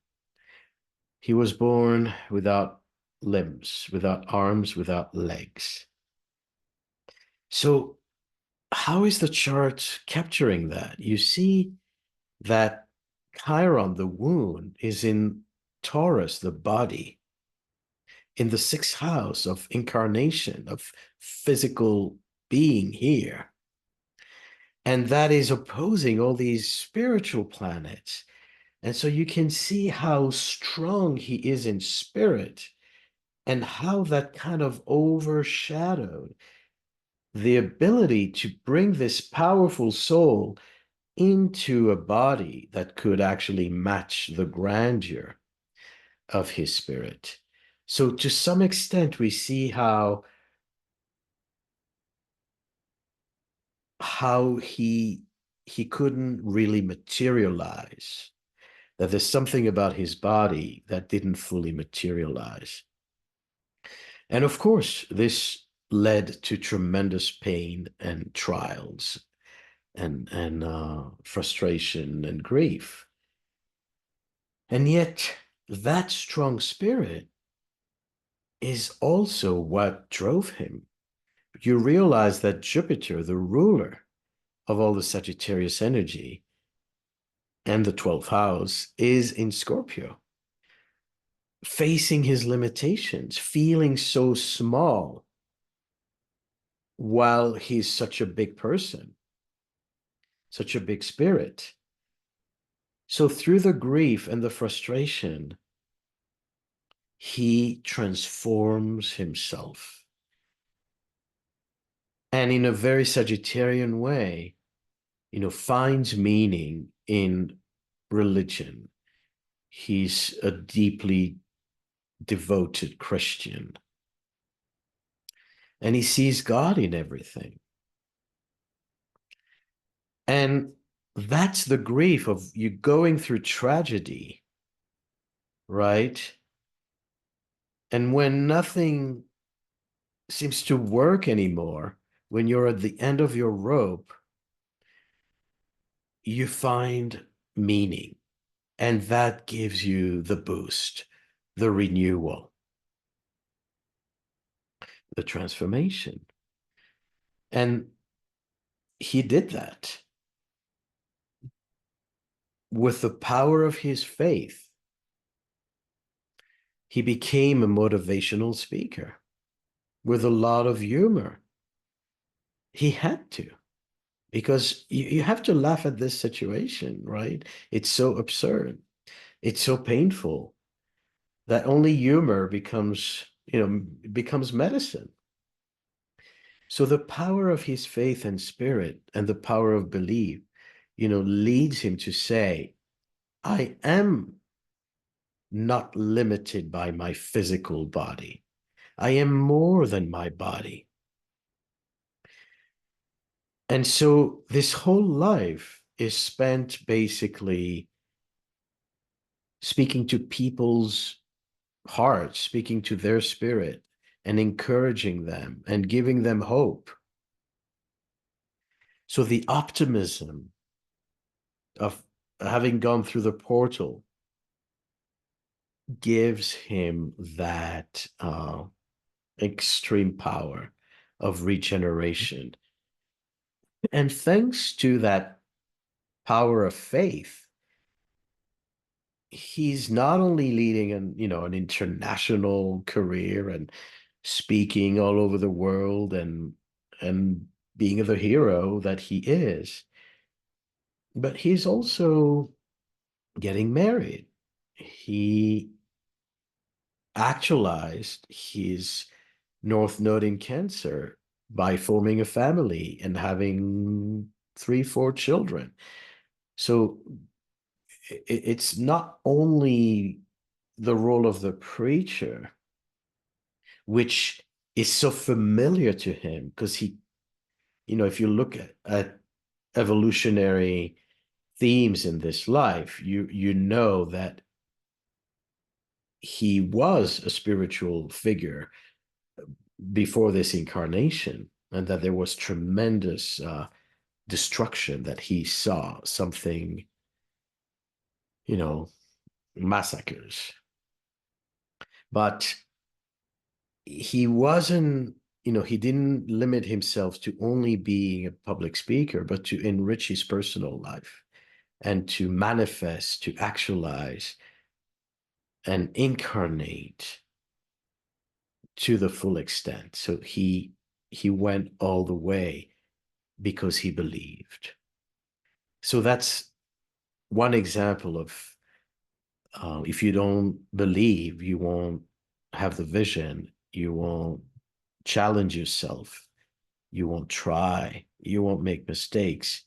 He was born without limbs, without arms, without legs. So how is the chart capturing that? You see that Chiron, the wound, is in Taurus, the body, in the 6th house of incarnation, of physical being here. And that is opposing all these spiritual planets. And so you can see how strong he is in spirit and how that kind of overshadowed the ability to bring this powerful soul into a body that could actually match the grandeur of his spirit. So to some extent, we see how he couldn't really materialize, that there's something about his body that didn't fully materialize. And of course, this led to tremendous pain and trials and frustration and grief. And yet, that strong spirit is also what drove him. You realize that Jupiter, the ruler of all the Sagittarius energy and the 12th house, is in Scorpio, facing his limitations, feeling so small while he's such a big person, such a big spirit. So through the grief and the frustration, he transforms himself. And in a very Sagittarian way, finds meaning in religion. He's a deeply devoted Christian. and he sees God in everything. And that's the grief of you going through tragedy, right? And when nothing seems to work anymore, when you're at the end of your rope, you find meaning. And that gives you the boost, the renewal, the transformation. And he did that with the power of his faith. He became a motivational speaker with a lot of humor. He had to, because you have to laugh at this situation, right? It's so absurd. It's so painful that only humor becomes medicine. So the power of his faith and spirit and the power of belief, leads him to say, I am not limited by my physical body. I am more than my body. And so this whole life is spent basically speaking to people's hearts, speaking to their spirit, and encouraging them and giving them hope. So the optimism of having gone through the portal gives him that extreme power of regeneration. And thanks to that power of faith, he's not only leading an international career and speaking all over the world and being the hero that he is, but he's also getting married. He actualized his North Node in Cancer by forming a family and having 3, 4 children. So it's not only the role of the preacher, which is so familiar to him, because if you look at evolutionary themes in this life, you know that he was a spiritual figure before this incarnation, and that there was tremendous destruction that he saw, something, massacres. But he wasn't, he didn't limit himself to only being a public speaker, but to enrich his personal life and to manifest, to actualize, and incarnate to the full extent. So he went all the way because he believed. So that's one example of if you don't believe, you won't have the vision, you won't challenge yourself, you won't try, you won't make mistakes,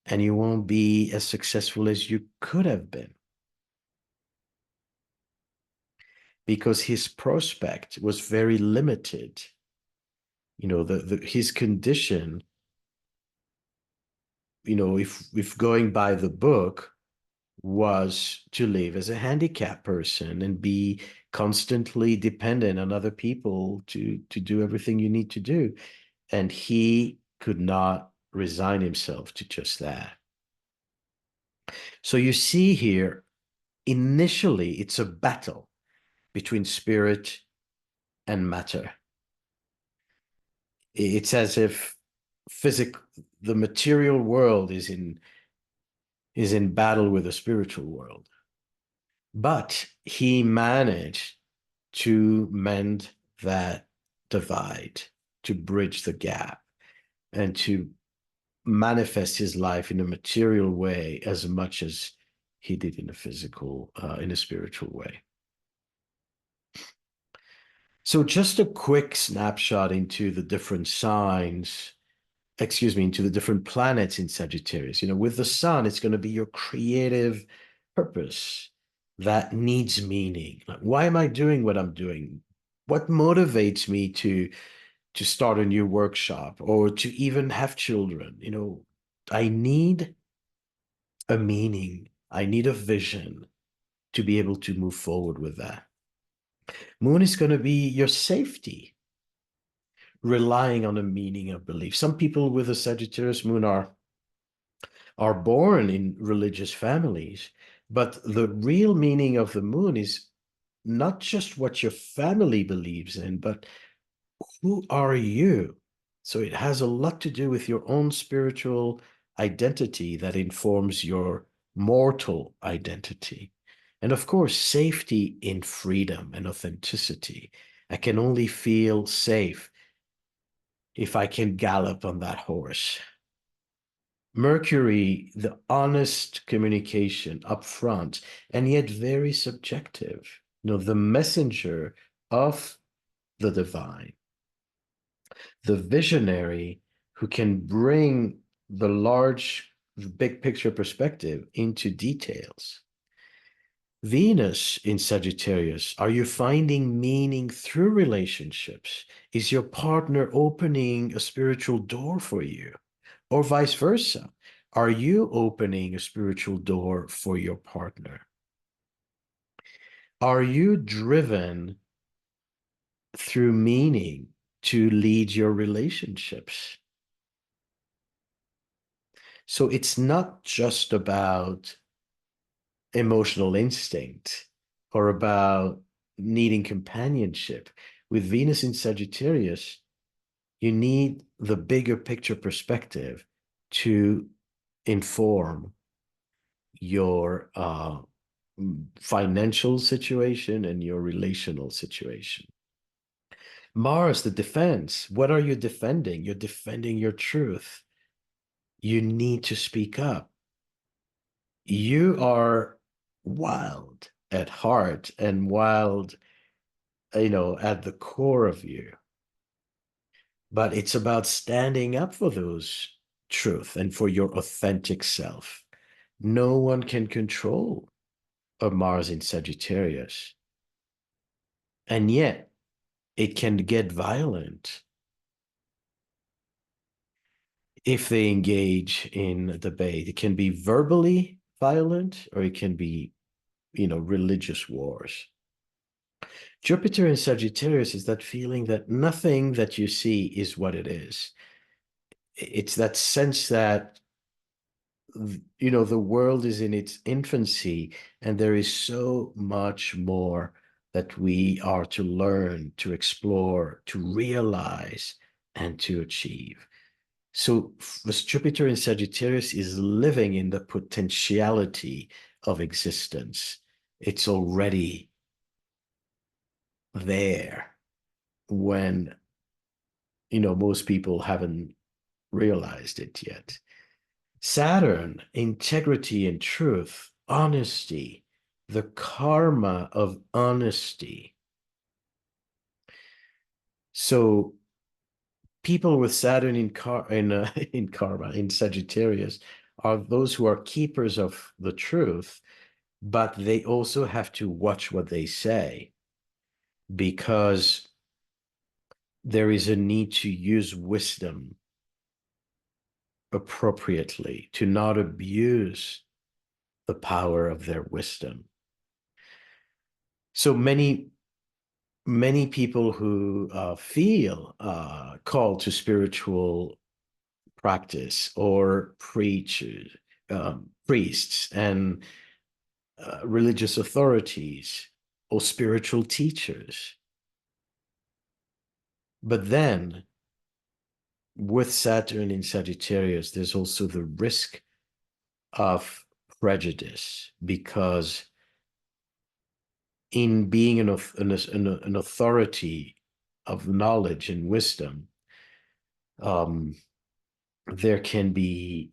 and you won't be as successful as you could have been. Because his prospect was very limited. His condition, if going by the book, was to live as a handicapped person and be constantly dependent on other people to do everything you need to do. And he could not resign himself to just that. So you see here, initially, it's a battle between spirit and matter. It's as if the material world is in battle with the spiritual world. But he managed to mend that divide, to bridge the gap, and to manifest his life in a material way as much as he did in a spiritual way. So just a quick snapshot into the different signs, into the different planets in Sagittarius. With the sun, it's going to be your creative purpose that needs meaning. Like, why am I doing what I'm doing? What motivates me to to start a new workshop or to even have children. I need a meaning. I need a vision to be able to move forward with that. Moon is going to be your safety, relying on a meaning of belief. Some people with a Sagittarius moon are born in religious families, but the real meaning of the moon is not just what your family believes in, but who are you? So it has a lot to do with your own spiritual identity that informs your mortal identity. And of course, safety in freedom and authenticity. I can only feel safe if I can gallop on that horse. Mercury, the honest communication up front, and yet very subjective. The messenger of the divine, the visionary who can bring the large, big picture perspective into details. Venus in Sagittarius, are you finding meaning through relationships? Is your partner opening a spiritual door for you? Or vice versa? Are you opening a spiritual door for your partner? Are you driven through meaning to lead your relationships? So it's not just about emotional instinct or about needing companionship. With Venus in Sagittarius, you need the bigger picture perspective to inform your financial situation and your relational situation. Mars, the defense. What are you defending? You're defending your truth. You need to speak up. You are wild at heart and wild, at the core of you. But it's about standing up for those truth and for your authentic self. No one can control a Mars in Sagittarius. And yet, it can get violent if they engage in a debate. It can be verbally violent, or it can be, religious wars. Jupiter in Sagittarius is that feeling that nothing that you see is what it is. It's that sense that, the world is in its infancy and there is so much more that we are to learn, to explore, to realize, and to achieve. So this Jupiter in Sagittarius is living in the potentiality of existence. It's already there when, most people haven't realized it yet. Saturn, integrity and truth, honesty, the karma of honesty. So people with Saturn in karma, in Sagittarius, are those who are keepers of the truth, but they also have to watch what they say, because there is a need to use wisdom appropriately, to not abuse the power of their wisdom. So many people who feel called to spiritual practice, or preachers, priests, and religious authorities, or spiritual teachers. But then, with Saturn in Sagittarius, there's also the risk of prejudice, because in being an authority of knowledge and wisdom, there can be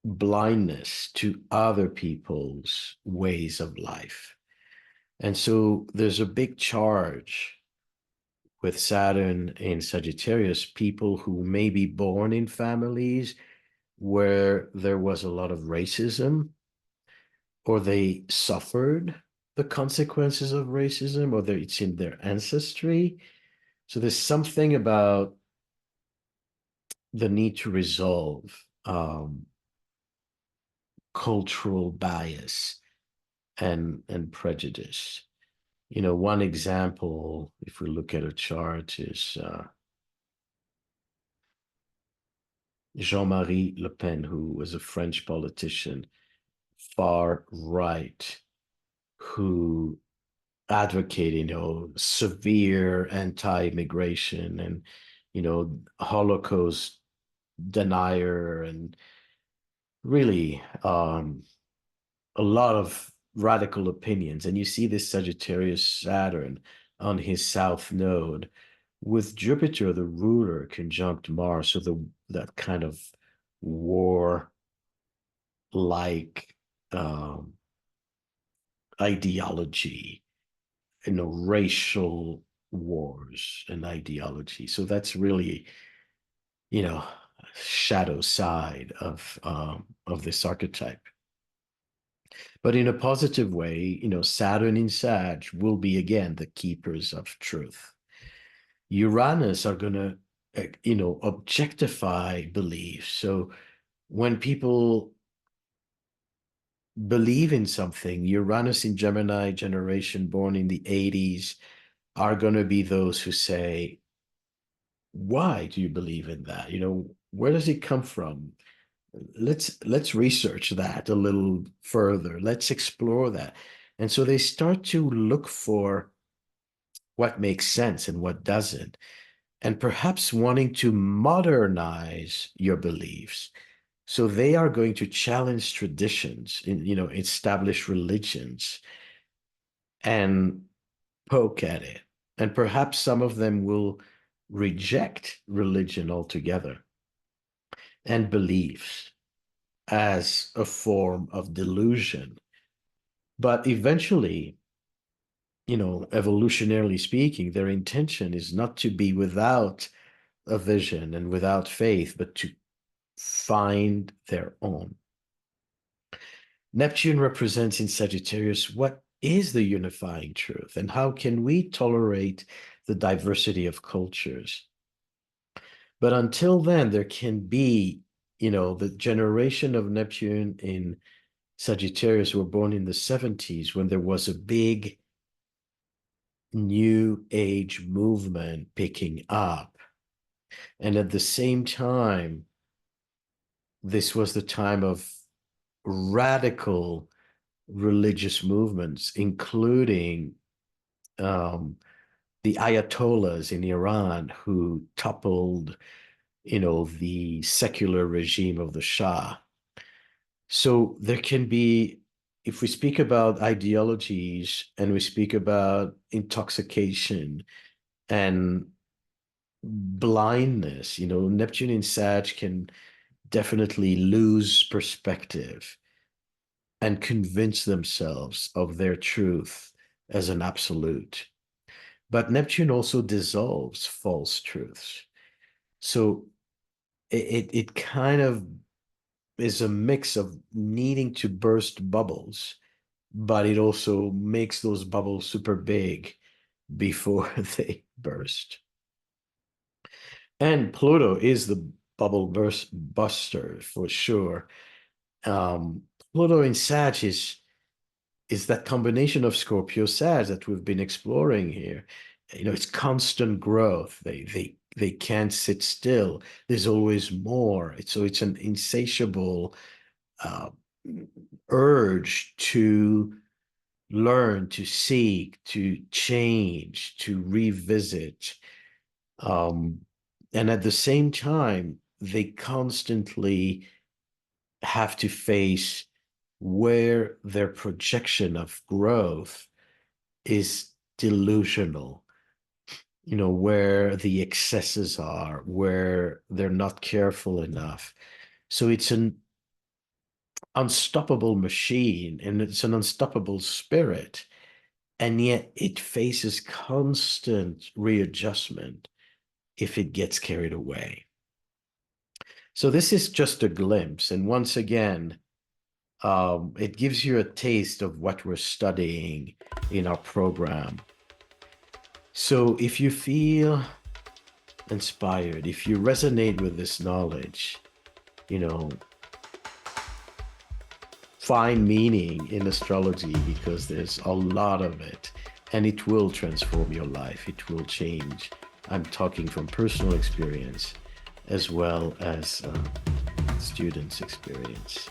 blindness to other people's ways of life. And so there's a big charge with Saturn in Sagittarius, people who may be born in families where there was a lot of racism, or they suffered the consequences of racism, or it's in their ancestry. So there's something about the need to resolve cultural bias and prejudice. One example, if we look at a chart, is Jean-Marie Le Pen, who was a French politician, far right, who advocated, severe anti-immigration and, Holocaust denier, and really a lot of radical opinions. And you see this Sagittarius Saturn on his south node with Jupiter, the ruler, conjunct Mars. So that kind of war like ideology, racial wars and ideology. So that's really, shadow side of this archetype. But in a positive way, Saturn in Sag will be again the keepers of truth. Uranus are going to, objectify beliefs. So when people believe in something, Uranus in Gemini generation born in the 80s are going to be those who say, why do you believe in that? Where does it come from? Let's research that a little further. Let's explore that. And so they start to look for what makes sense and what doesn't, and perhaps wanting to modernize your beliefs. So they are going to challenge traditions, establish religions and poke at it. And perhaps some of them will reject religion altogether and beliefs as a form of delusion. But eventually, evolutionarily speaking, their intention is not to be without a vision and without faith, but to find their own. Neptune represents in Sagittarius what is the unifying truth, and how can we tolerate the diversity of cultures? But until then, there can be, the generation of Neptune in Sagittarius were born in the 70s, when there was a big new age movement picking up. And at the same time, this was the time of radical religious movements, including the Ayatollahs in Iran, who toppled, the secular regime of the Shah. So there can be, if we speak about ideologies and we speak about intoxication and blindness, Neptune in Sag can definitely lose perspective and convince themselves of their truth as an absolute. But Neptune also dissolves false truths. So it kind of is a mix of needing to burst bubbles, but it also makes those bubbles super big before they burst. And Pluto is the bubble buster for sure. Pluto in Sag is that combination of Scorpio Sag that we've been exploring here. It's constant growth. They can't sit still. There's always more. It's an insatiable urge to learn, to seek, to change, to revisit. And at the same time, they constantly have to face where their projection of growth is delusional, where the excesses are, where they're not careful enough. So it's an unstoppable machine and it's an unstoppable spirit. And yet it faces constant readjustment if it gets carried away. So this is just a glimpse. And once again, it gives you a taste of what we're studying in our program. So if you feel inspired, if you resonate with this knowledge, find meaning in astrology, because there's a lot of it, and it will transform your life. It will change. I'm talking from personal experience as well as students' experience.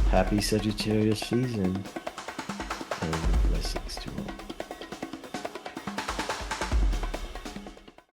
Happy Sagittarius season, and blessings to all.